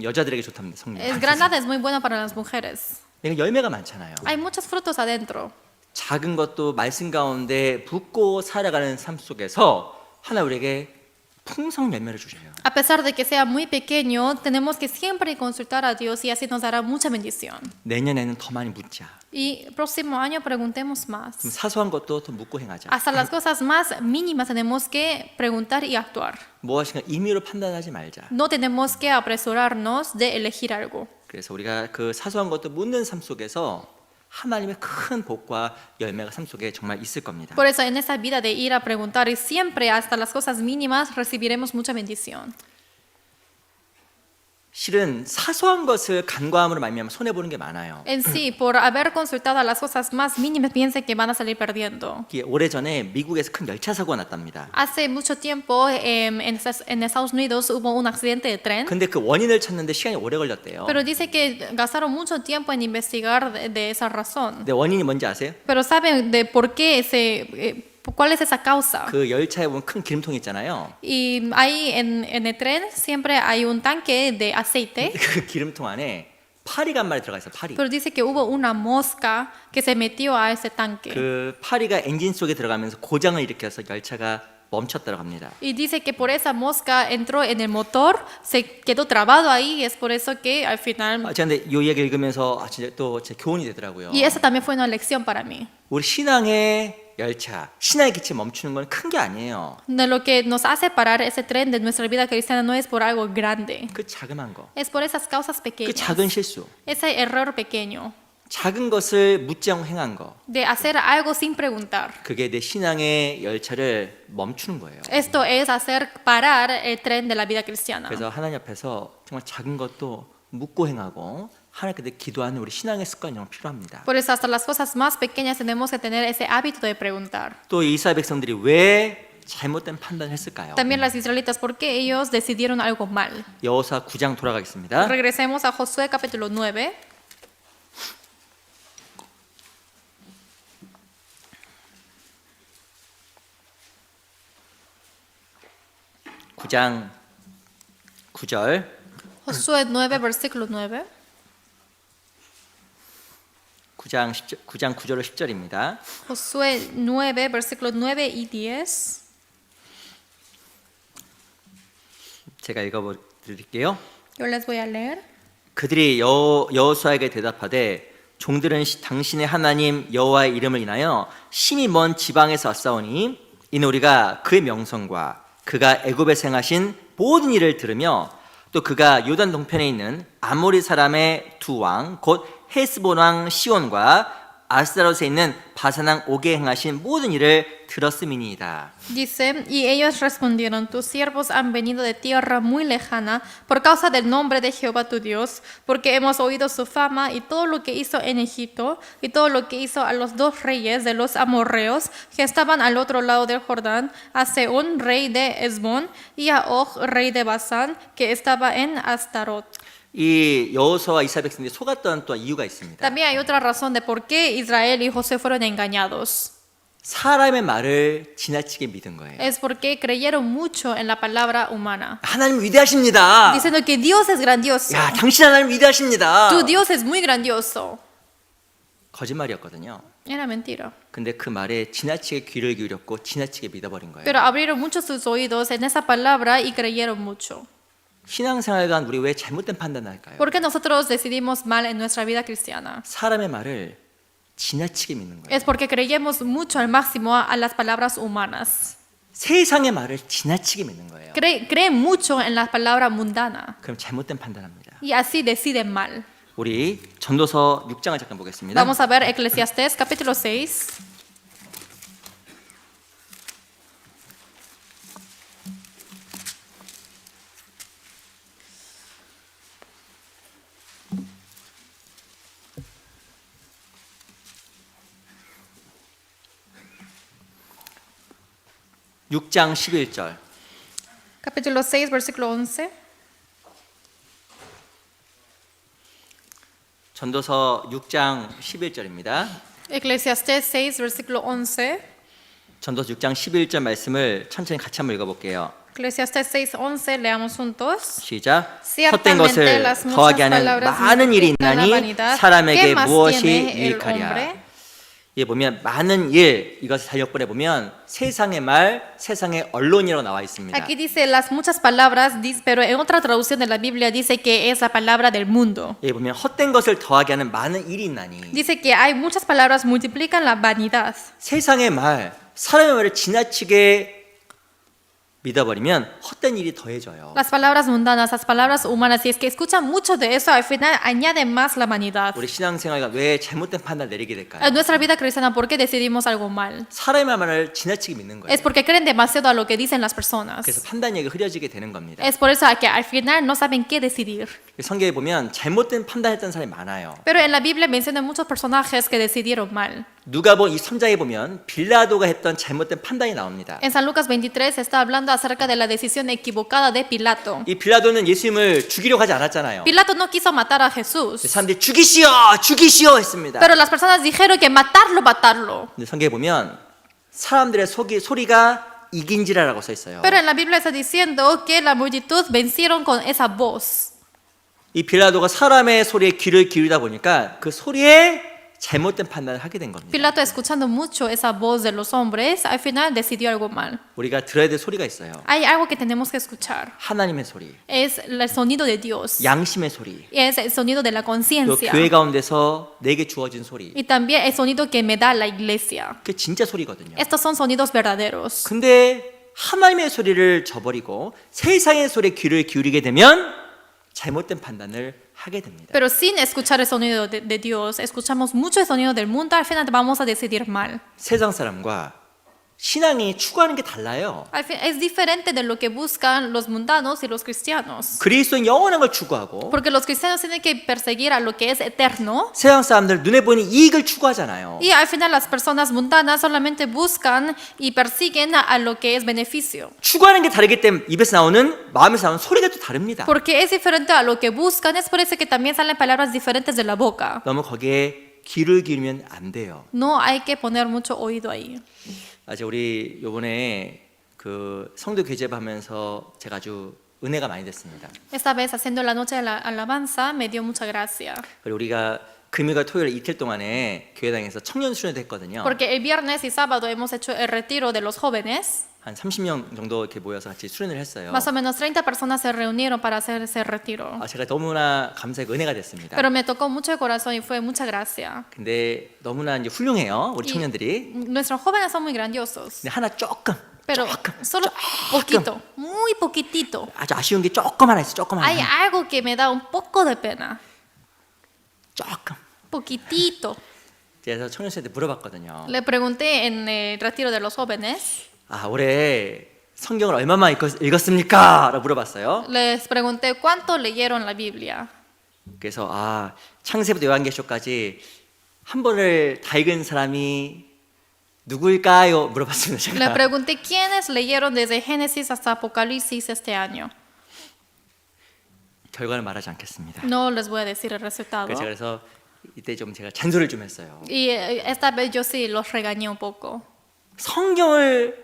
여자들에게 좋답니다. 석류. Granada es muy buena para las mujeres. 내가 열매가 많잖아요. Hay muchos frutos adentro. 작은 것도 말씀 가운데 붙고 살아가는 삶 속에서 하나님 우리에게 풍성 열매를 주셔요. A pesar de que sea muy pequeño, tenemos que siempre consultar a Dios y así nos dará mucha bendición. 내년에는 더 많이 묻자. Y próximo año preguntemos 그럼 más. 사소한 것도 더 묻고 행하자. Hasta las cosas más mínimas tenemos que preguntar y actuar. 무엇인가 임의로 판단하지 말자. No tenemos que apresurarnos de elegir algo. 그래서 우리가 그 사소한 것도 묻는 삶 속에서 하나님의 큰 복과 열매가 삶 속에 정말 있을 겁니다. Por eso en esa vida de ir a preguntar y siempre hasta las cosas mínimas recibiremos mucha bendición. 실은 사소한 것을 간과함으로 말미암아 손해 보는 게 많아요. En sí, por haber consultado a las cosas más mínimas, piensen que van a salir perdiendo. 오래전에 미국에서 큰 열차 사고가 났답니다. Hace mucho tiempo en Estados Unidos hubo un accidente de tren, 근데 그 원인을 찾는데 시간이 오래 걸렸대요. pero dice que gastaron mucho tiempo en investigar de esa razón. 근데 원인이 뭔지 아세요? Pero ¿saben de por qué cuál es esa causa? 그 열차에 보면 큰 기름통 있잖아요. Y ahí en el tren siempre hay un tanque de aceite, 그 기름통 안에 파리가 한 마리 들어가 있어요. 파리. pero dice que hubo una mosca que se metió a ese tanque. 그 파리가 엔진 속에 들어가면서 고장을 일으켜서 열차가 멈췄다고 합니다. Y dice que por esa mosca entró en el motor, se quedó trabado ahí y es por eso que al final... 제가 근데 이 얘기 읽으면서 진짜 또 제 교훈이 되더라고요. Y esa también fue una lección para mí. 우리 신앙의 열차, 신앙의 기체 멈추는 건 큰 게 아니에요. De lo que nos hace parar ese tren de nuestra vida cristiana no es por algo grande, 그 자그마한 거, es por esas causas 그 pequeñas, 작은 실수, ese error pequeño, 작은 것을 묻지 않고 행한 거, de hacer algo sin preguntar. 그게 내 신앙의 열차를 멈추는 거예요. Esto es hacer parar el tren de la vida cristiana. 그래서 하나님 앞에서 정말 작은 것도 묻고 행하고 하나님께 기도하는 우리 신앙의 습관이 정말 필요합니다. Por eso hasta las cosas más pequeñas tenemos que tener ese hábito de preguntar. 또 이스라엘 백성들이 왜 잘못된 판단을 했을까요? También las israelitas, ¿por qué ellos decidieron algo mal? 여호수아 9장 돌아가겠습니다. Regresemos a Josué capítulo 9. 구장 9절. Josué 9, versículo 9. 9장 9절로 10절입니다. Josué 9, versículos 9 y 10. 제가 읽어드릴게요. Yo les voy a leer. 그들이 여호수아에게 대답하되 종들은 당신의 하나님 여호와의 이름을 인하여 심히 먼 지방에서 왔사오니 이는 우리가 그의 명성과 그가 애굽에 행하신 모든 일을 들으며 또 그가 요단 동편에 있는 아모리 사람의 두 왕 곧 헤스본 왕 시온과 아스타롯에 있는 바산 왕 옥에 행하신 모든 일을 들었음이니이다. Dice, y ellos respondieron, tus siervos han venido de tierra muy lejana por causa del nombre de Jehová tu Dios, porque hemos oído su fama y todo lo que hizo en Egipto y todo lo que hizo a los dos reyes de los amorreos que estaban al otro lado del Jordán, a Sehón, rey de Hesbón, y a Og, rey de Basán, que estaba en Astarot. 이 여호수아와 이스라엘 백성들이 속았던 또 이유가 있습니다. También hay otra razón de por qué Israel y José fueron engañados. 사람의 말을 지나치게 믿은 거예요. Es porque creyeron mucho en la palabra humana, 하나님 위대하십니다. diciendo que Dios es grandioso. 야, 당신 하나님 위대하십니다. Tu Dios es muy grandioso. 거짓말이었거든요. Era mentira. 근데 그 말에 지나치게 귀를 기울였고 지나치게 믿어버린 거예요. Pero abrieron mucho sus oídos en esa palabra y creyeron mucho. 신앙생활간 우리 왜 잘못된 판단을 할까요? ¿Por qué nosotros decidimos mal en nuestra vida cristiana? 사람의 말을 지나치게 믿는 거예요. Es porque creemos mucho al máximo a las palabras humanas. 세상의 말을 지나치게 믿는 거예요. Creen mucho en la palabra mundana 그럼 잘못된 판단합니다. y así deciden mal. 우리 전도서 6장을 잠깐 보겠습니다. Vamos a ver Eclesiastés capítulo 6. 육 장 11절. Capítulo 6, versículo 11. 전도서 6장 11절입니다. Eclesiastés 6, versículo 11. 전도서 6장 11절 말씀을 천천히 같이 한번 읽어볼게요. Eclesiastés 6, 11, leamos juntos. 시작. Ciertamente 헛된 것을 las muchas 더하게 하는 palabras 많은 일이 multiplican la 있나니 vanidad. 사람에게 ¿Qué más 무엇이 tiene el 유익하랴. hombre? 예, 보면 많은 일, 이것을 달력본에 보면 세상의 말, 세상의 언론이라고 나와 있습니다. Aquí dice las muchas palabras, pero en otra traducción de la Biblia dice que es la palabra del mundo. 예, 보면 헛된 것을 더하게 하는 많은 일이 있나니 Dice que hay muchas palabras multiplican la vanidad. 세상의 말, 사람의 말을 지나치게 믿어버리면 헛된 일이 더해져요. Las palabras mundanas, las palabras humanas, si es que escuchan mucho de eso, al final añade más la vanidad. 우리 신앙생활가 왜 잘못된 판단을 내리게 될까요? En nuestra vida cristiana, ¿por qué decidimos algo mal? 사람의 말을 지나치게 믿는 거예요. Es porque creen demasiado a lo que dicen las personas. 그래서 판단력이 흐려지게 되는 겁니다. Es por eso que al final no saben qué decidir. 성경에 보면 잘못된 판단했던 사람이 많아요. Pero en la Biblia mencionan muchos personajes que decidieron mal. 누가복음 이 3장에 보면 빌라도가 했던 잘못된 판단이 나옵니다. En San Lucas 23 está hablando acerca de la decisión equivocada de Pilato. 이 빌라도는 예수님을 죽이려고 하지 않았잖아요. Pilato no quiso matar a Jesús, 사람들이 죽이시오, 죽이시오 했습니다. pero las personas dijeron que matarlo, matarlo. 근데 성경에 보면 사람들의 소리가 이긴지라라고 써 있어요. Pero en la Biblia está diciendo que la multitud vencieron con esa voz. 이 빌라도가 사람의 소리에 귀를 기울이다 보니까 그 소리에 잘못된 판단을 하게 된 겁니다. Pilato, escuchando mucho esa voz de los hombres, al final decidió algo mal. 우리가 들어야 될 소리가 있어요. Hay algo que tenemos que escuchar. 하나님의 소리, Es el sonido de Dios. 양심의 소리, Es el sonido de la 또 conciencia. 교회 가운데서 내게 주어진 소리. Y también el sonido que me da la iglesia. 그게 진짜 소리거든요. Estos son sonidos verdaderos. 근데 하나님의 소리를 저버리고 세상의 소리에 귀를 기울이게 되면 잘못된 판단을 하게 됩니다. Pero sin escuchar el sonido de Dios, escuchamos mucho el sonido del mundo, al final vamos a decidir mal. 세상 사람과 신앙이 추구하는 게 달라요. Al fin, es diferente de lo que buscan los mundanos y los cristianos. 그리스도인 영원한 걸 추구하고 Porque los cristianos tienen que perseguir a lo que es eterno. 세상 사람들 눈에 보이는 이익을 추구하잖아요. Y al final las personas mundanas solamente buscan y persiguen a lo que es beneficio. 추구하는 게 다르기 때문에 입에서 나오는 마음에서 나오는 소리가 또 다릅니다. Porque es diferente a lo que buscan, es por eso que también salen palabras diferentes de la boca. 너무 거기에 귀를 기울이면 안 돼요. No hay que poner mucho oído ahí. 아직 우리 요번에 그 성도 교제하면서 제가 아주 은혜가 많이 됐습니다. Esta vez haciendo la noche de la alabanza me dio mucha gracia. 그리고 우리가 금요일과 토요일 이틀 동안에 교회당에서 청년 수련회 했거든요. Porque el viernes y sábado hemos hecho el retiro de los jóvenes. 한 30명 정도 이렇게 모여서 같이 수련을 했어요. Más o menos 30 personas se reunieron para hacer ese retiro. 제가 너무나 감사하고 은혜가 됐습니다. Pero me tocó mucho el corazón y fue mucha gracia. 근데 너무나 이제 훌륭해요, 우리 Y 청년들이. nuestros jóvenes son muy grandiosos. 근데 하나 조금 Pero solo poquito, muy poquitito. 아주 아쉬운 게 조금 하나 있어. 조금 Hay 하나. algo que me da un poco de pena. 조금. Poquitito. 그래서 청년생한테 물어봤거든요. Le pregunté en el retiro de los jóvenes, 아, 올해 성경을 얼마만 읽었습니까? 라고 물어봤어요. les pregunté cuánto leyeron la Biblia. 그래서 창세부터 요한계시록까지 한 번을 다 읽은 사람이 누구일까요? 물어봤습니다. Le 제가. pregunté quiénes leyeron desde Génesis hasta Apocalipsis este año. 결과는 말하지 않겠습니다. No les voy a decir el resultado. 그래서 이때 좀 제가 잔소리를 좀 했어요. Y esta vez yo sí los regañé un poco. 성경을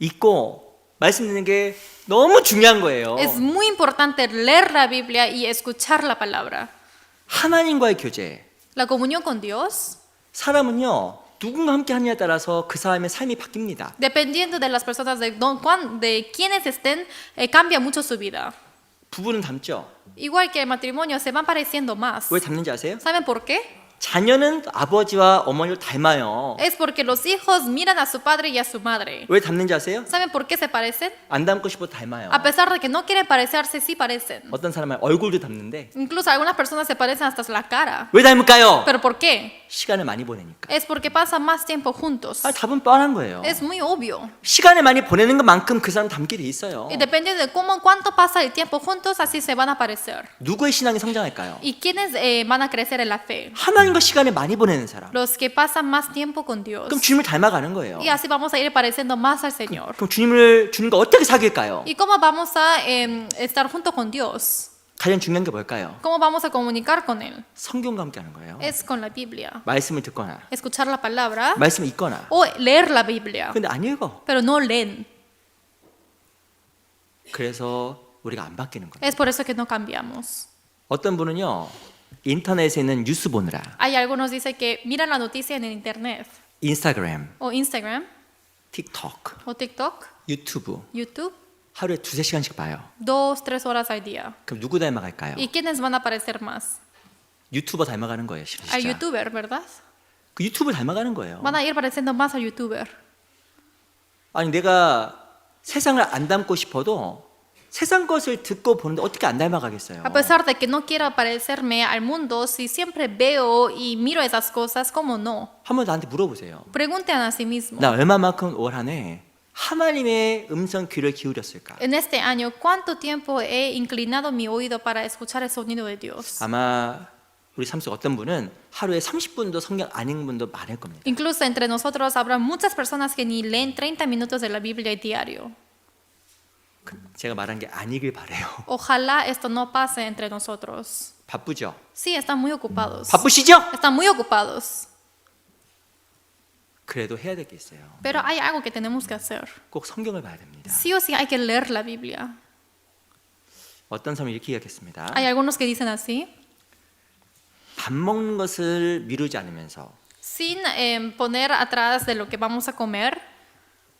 읽고 말씀 듣는 게 너무 중요한 거예요. Es muy importante leer la Biblia y escuchar la palabra. 하나님과의 교제. La comunión con Dios, 사람은요, 누군가 함께 하느냐에 따라서 그 사람의 삶이 바뀝니다. dependiendo de las personas, de quienes estén, cambia mucho su vida. 부부는 닮죠? Igual que el matrimonio, se van pareciendo más. 왜 닮는지 아세요? ¿Saben por qué? 자녀는 아버지와 어머니를 닮아요. Es porque los hijos miran a su padre y a su madre. 왜 닮는지 아세요? ¿Saben por qué se parecen? 안 닮고 싶어도 닮아요. A pesar de que no quieren parecerse, sí parecen. 어떤 사람은 얼굴도 닮는데 Incluso algunas personas se parecen hasta la cara. 왜 닮을까요? ¿Pero por qué? 시간을 많이 보내니까. Es porque pasan más tiempo juntos. 답은 뻔한 거예요. Es muy obvio. 시간을 많이 보내는 것만큼 그 사람 닮게 돼 있어요. Y dependiendo de cuánto pasa el tiempo juntos, así se van a parecer. 누구의 신앙이 성장할까요? ¿Y quiénes van a crecer en la fe? 하나님과 시간을 많이 보내는 사람. Los que pasan más tiempo con Dios. 그럼 주님을 닮아가는 거예요. Y así vamos a ir pareciendo más al Señor. 그럼 주님과 어떻게 사귈까요? ¿Y cómo vamos a estar junto con Dios? 가장 중요한 게 뭘까요? ¿Cómo vamos a comunicar con Él? 성경과 함께 하는 거예요. Es con la Biblia. 말씀을 듣거나 Escuchar la palabra 말씀을 읽거나. o leer la Biblia. 근데 안 읽어. Pero no leen. 그래서 우리가 안 바뀌는 거예요. Es por eso que no cambiamos. 어떤 분은요. 인터넷에 있는 뉴스 보느라 Hay algunos dicen que miran la noticia en el internet 인스타그램, o Instagram 틱톡, o TikTok, 유튜브 YouTube, 하루에 2-3시간씩 봐요. 2-3 horas al día. 그럼 누구 닮아갈까요? ¿Y quiénes van a aparecer más? 유튜버 닮아가는 거예요, Al 진짜. youtuber, ¿verdad? 그 유튜브 닮아가는 거예요. Van a ir pareciendo más al youtuber. 아니 내가 세상을 안 닮고 싶어도 세상 것을 듣고 보는데 어떻게 안 닮아가겠어요? A pesar de que no quiero parecerme al mundo, si siempre veo y miro esas cosas, ¿cómo no? 한번 나한테 물어보세요. Pregunten a sí mismos. 나 얼마만큼 올 한해 하나님의 음성 귀를 기울였을까? En este año, ¿cuánto tiempo he inclinado mi oído para escuchar el sonido de Dios? 아마 우리 삶 속 어떤 분은 하루에 30분도 성경 안 읽는 분도 많을 겁니다. Incluso entre nosotros habrá muchas personas que ni leen 30 minutos de la Biblia diario. 제가 말한 게 아니길 바래요. Ojalá esto no pase entre nosotros. 바쁘죠? Sí, están muy ocupados. 바쁘시죠? Están muy ocupados. 그래도 해야 될 게 있어요. Pero hay algo que tenemos que hacer. 꼭 성경을 봐야 됩니다. Sí o sí hay que leer la Biblia. 어떤 사람이 이렇게 이야기했습니다. Hay algunos que dicen así. 밥 먹는 것을 미루지 않으면서 Sin poner atrás de lo que vamos a comer,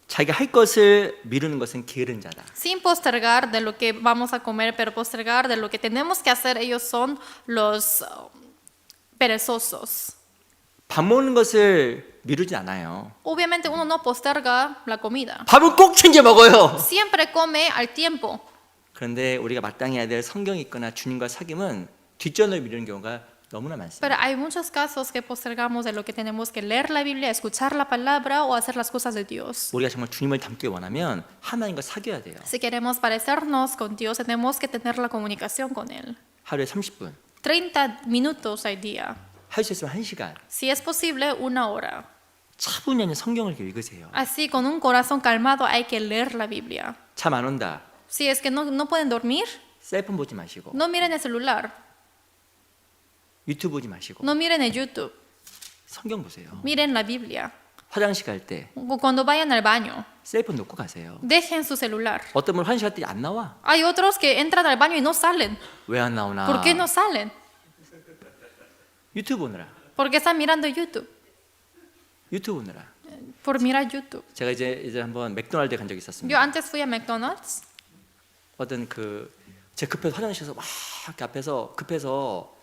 자기가 할 것을 미루는 것은 게으른 자다. sin postergar de lo que vamos a comer, pero postergar de lo que tenemos que hacer, ellos son los perezosos. 밥 먹는 것을 미루지 않아요. Obviamente uno no posterga la comida. 밥은 꼭 챙겨 먹어요. Siempre come al tiempo. 그런데 우리가 마땅히 해야 될 성경이 있거나 주님과 사귐은 뒷전을 미루는 경우가 너무나 많습니다. Pero hay muchos casos que postergamos de lo que tenemos que leer la Biblia, escuchar la palabra o hacer las cosas de Dios. 우리가 정말 주님을 닮기 원하면 하나님과 사귀어야 돼요. Si queremos parecernos con Dios, tenemos que tener la comunicación con Él. 하루에 30분. 30 minutos al día. 할 수 있으면 1시간. Si es posible, 1 hora. 차분히 성경을 읽으세요. Así, con un corazón calmado, hay que leer la Biblia. 잠 안 온다. Si es que no pueden dormir, 셀폰 보지 마시고 no miren el celular, 유튜브 보지 마시고 no miren el YouTube, 성경 보세요. miren la Biblia. 화장실 갈 때 O cuando vayan al baño, 셀폰 놓고 가세요. dejen su celular. 어떤 분 화장실 갈 때 안 나와. Hay otros que entran al baño y no salen. 왜 안 나오나? ¿Por qué no salen? 유튜브 보느라. Porque están mirando YouTube. 유튜브 보느라. Por mirar YouTube. 제가 이제 한번 맥도날드 간 적이 Yo 있었습니다. antes fui a McDonald's 어떤 제 급해서 화장실에서 막 이렇게 앞에서 급해서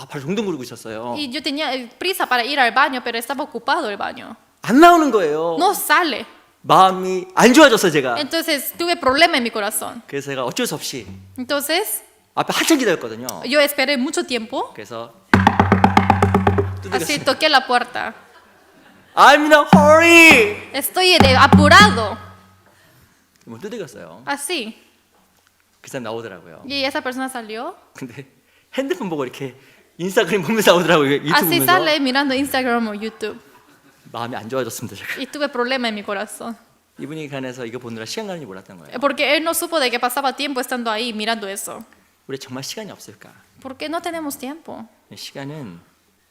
발 동동 구르고 있었어요. y yo tenía prisa para ir al baño, pero estaba ocupado el baño. 안 나오는 거예요. No sale. 마음이 안 좋아졌어 제가. Entonces tuve problema en mi corazón. 그래서 제가 어쩔 수 없이 Entonces 앞에 한참 기다렸거든요. yo esperé mucho tiempo. 그래서 Así 두드렸어요. toqué la puerta. I'm in a hurry. Estoy apurado. 뭐 두드렸어요. Así. 그 사람 나오더라고요. Y esa persona salió. 근데 핸드폰 보고 이렇게 인스타그램 보면서 나오더라고요. 유튜브 Así 보면서. sale mirando Instagram o YouTube. 마음이 안 좋아졌습니다. 제가. Y tuve problema en mi corazón. 이분이 간에서 이거 보느라 시간 가는지 몰랐던 거예요. Porque él no supo de que pasaba tiempo estando ahí mirando eso. 우리 정말 시간이 없을까? ¿Por qué no tenemos tiempo? 시간은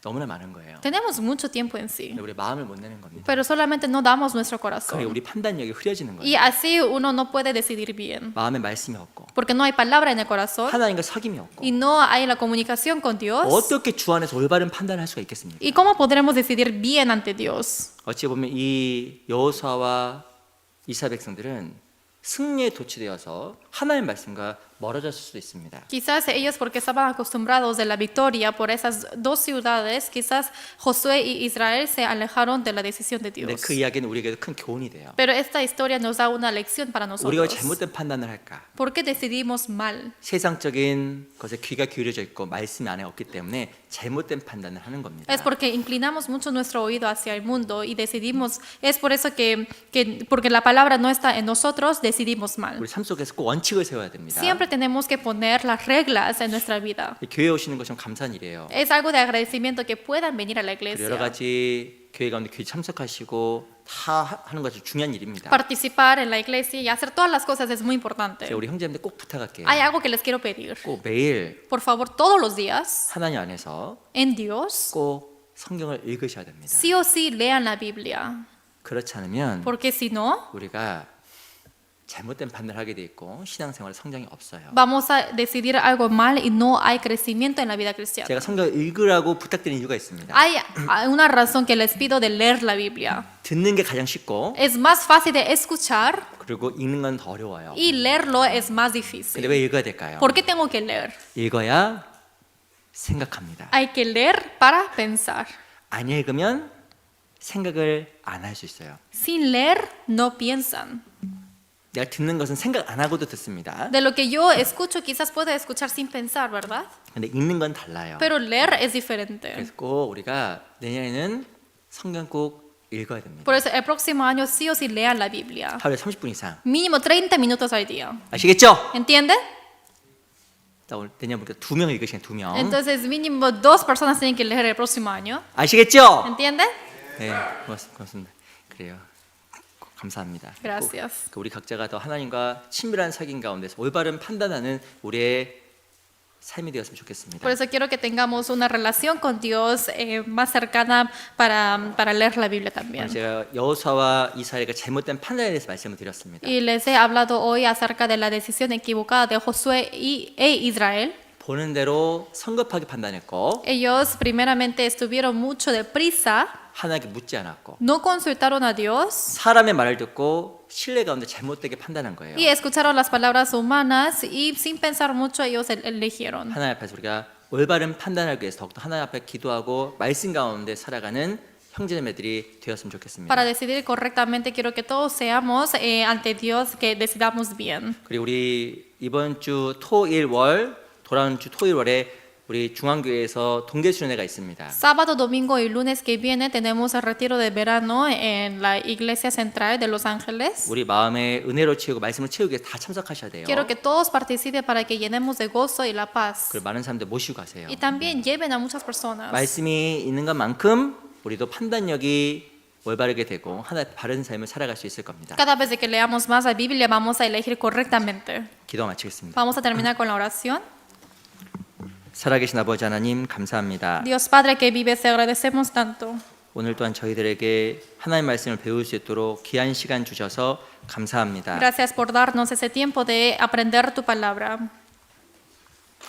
너무나 많은 거예요. Tenemos mucho tiempo en sí. 근데 우리 마음을 못 내는 겁니다. Pero solamente no damos nuestro 그게 corazón. 우리 판단력이 흐려지는 Y 거예요. así uno no puede decidir bien. 마음에 말씀이 없고 Porque no hay palabra en el corazón. 하나님과 사귐이 없고 Y no hay la comunicación con Dios. 어떻게 주 안에서 올바른 판단을 할 수가 있겠습니까? ¿Y cómo podremos decidir bien ante Dios? 어찌 보면 이 여호수아와 이스라엘 백성들은 승리에 도취되어서 하나님의 말씀과 멀어졌을 수도 있습니다. Quizás ellos, porque estaban acostumbrados de la victoria por esas dos ciudades, quizás Josué y Israel se alejaron de la decisión de 근데 Dios. 그 이야기는 우리에게도 큰 교훈이 돼요. Pero esta historia nos da una lección para 우리가 nosotros. 잘못된 판단을 할까? ¿Por qué decidimos mal? 세상적인 것에 귀가 기울여져 있고 말씀이 안에 없기 때문에 잘못된 판단을 하는 겁니다. Es porque inclinamos mucho nuestro oído hacia el mundo y decidimos, es por eso que porque la palabra no está en nosotros, decidimos mal. 우리 삶 속에서 꼭 원칙을 세워야 됩니다. Siempre tenemos que poner las reglas en nuestra vida. 교회에 오시는 것은 감사한 일이에요. Es algo de agradecimiento que puedan venir a la 그리고 여러 iglesia. 가지 교회 가운데 교회 참석하시고 다 하는 것이 중요한 일입니다. Participar en la iglesia y hacer todas las cosas es muy importante. 제가 우리 형제님들 꼭 부탁할게요. Hay algo que les quiero pedir. 꼭 매일 Por favor, todos los días, 하나님 안에서 en Dios, 꼭 성경을 읽으셔야 됩니다. sí o sí lean la Biblia. 그렇지 않으면 Porque si no, 우리가 잘못된 판단을 하게 돼 있고 신앙생활에 성장이 없어요. vamos a decidir algo mal y no hay crecimiento en la vida cristiana. 제가 성경을 읽으라고 부탁드리는 이유가 있습니다. Hay una razón que les pido de leer la Biblia. 듣는 게 가장 쉽고 Es más fácil de escuchar 그리고 읽는 건 더 어려워요. y leerlo es más 근데 difícil. 왜 읽어야 될까요? ¿Por qué tengo que leer? 읽어야 생각합니다. Hay que leer para pensar. 안 읽으면 생각을 안 할 수 있어요. Sin leer no piensan. 내가 듣는 것은 생각 안 하고도 듣습니다. De lo que yo escucho quizás puedo escuchar sin pensar, ¿verdad? 근데 읽는 건 달라요. Pero leer es diferente. 그래서 꼭 우리가 내년에는 성경 꼭 읽어야 됩니다. Por eso el próximo año sí o sí lean la Biblia. 하루에 30분 이상. Mínimo 30 minutos al día. 아시겠죠? ¿Entienden? 나 오늘 내년부터 2명 읽으시는 2명. Entonces mínimo 2 personas tienen que leer el próximo año. 아시겠죠? ¿Entienden? 네, 고맙습니다. 그래요. 감사합니다. Gracias. 우리 각자가 더 하나님과 친밀한 사귐 가운데서 올바른 판단하는 우리의 삶이 되었으면 좋겠습니다. Por eso quiero que tengamos una relación con Dios más cercana para leer la Biblia también. 제가 여호수아와 이스라엘과 잘못된 판단에 대해서 말씀을 드렸습니다. Y les he hablado hoy acerca de la decisión equivocada de Josué e Israel. 보는 대로 성급하게 판단했고 Ellos primeramente estuvieron mucho deprisa, 하나님께 묻지 않았고 no consultaron a Dios 사람의 말을 듣고 신뢰 가운데 잘못되게 판단한 거예요. y escucharon las palabras humanas y sin pensar mucho ellos eligieron. 하나님 앞에서 우리가 올바른 판단하기 위해서 더욱더 하나님 앞에 기도하고 말씀 가운데 살아가는 형제자매들이 되었으면 좋겠습니다. Para decidir correctamente quiero que todos seamos ante Dios que decidamos bien. 그리고 우리 이번 주 토일 월 돌아오는 주 토일 월에 우리 중앙교회에서 동계수련회가 있습니다. Sábado, domingo y lunes que viene tenemos el retiro de verano en la iglesia central de Los Ángeles. 우리 마음에 은혜로 채우고 말씀을 채우기 위해서 다 참석하셔야 돼요. Quiero que todos participen para que llenemos de gozo y la paz. 그리고 많은 사람들 모시고 가세요. Y también lleven a muchas personas. 말씀이 있는 것만큼 우리도 판단력이 올바르게 되고 하나의 바른 삶을 살아갈 수 있을 겁니다. Cada vez que leamos más la Biblia vamos a elegir correctamente. 기도 마치겠습니다. Vamos a terminar con la oración. 살아계신 아버지 하나님 감사합니다. Dios Padre que vives, te agradecemos tanto. 오늘 또한 저희들에게 하나님의 말씀을 배울 수 있도록 귀한 시간 주셔서 감사합니다. Gracias por darnos ese tiempo de aprender tu palabra.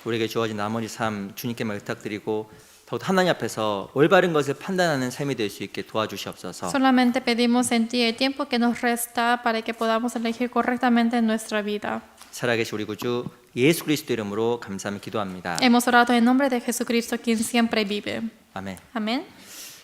우리에게 주어진 나머지 삶 주님께만 부탁드리고 더욱 하나님 앞에서 올바른 것을 판단하는 삶이 될 수 있게 도와주시옵소서. Solamente pedimos en ti el tiempo que nos resta para que podamos elegir correctamente en nuestra vida. 살아계신 우리 구주 예수 그리스도 이름으로 감사하며 기도합니다. Hemos orado en nombre de Jesucristo, quien siempre vive. 아멘. Amén.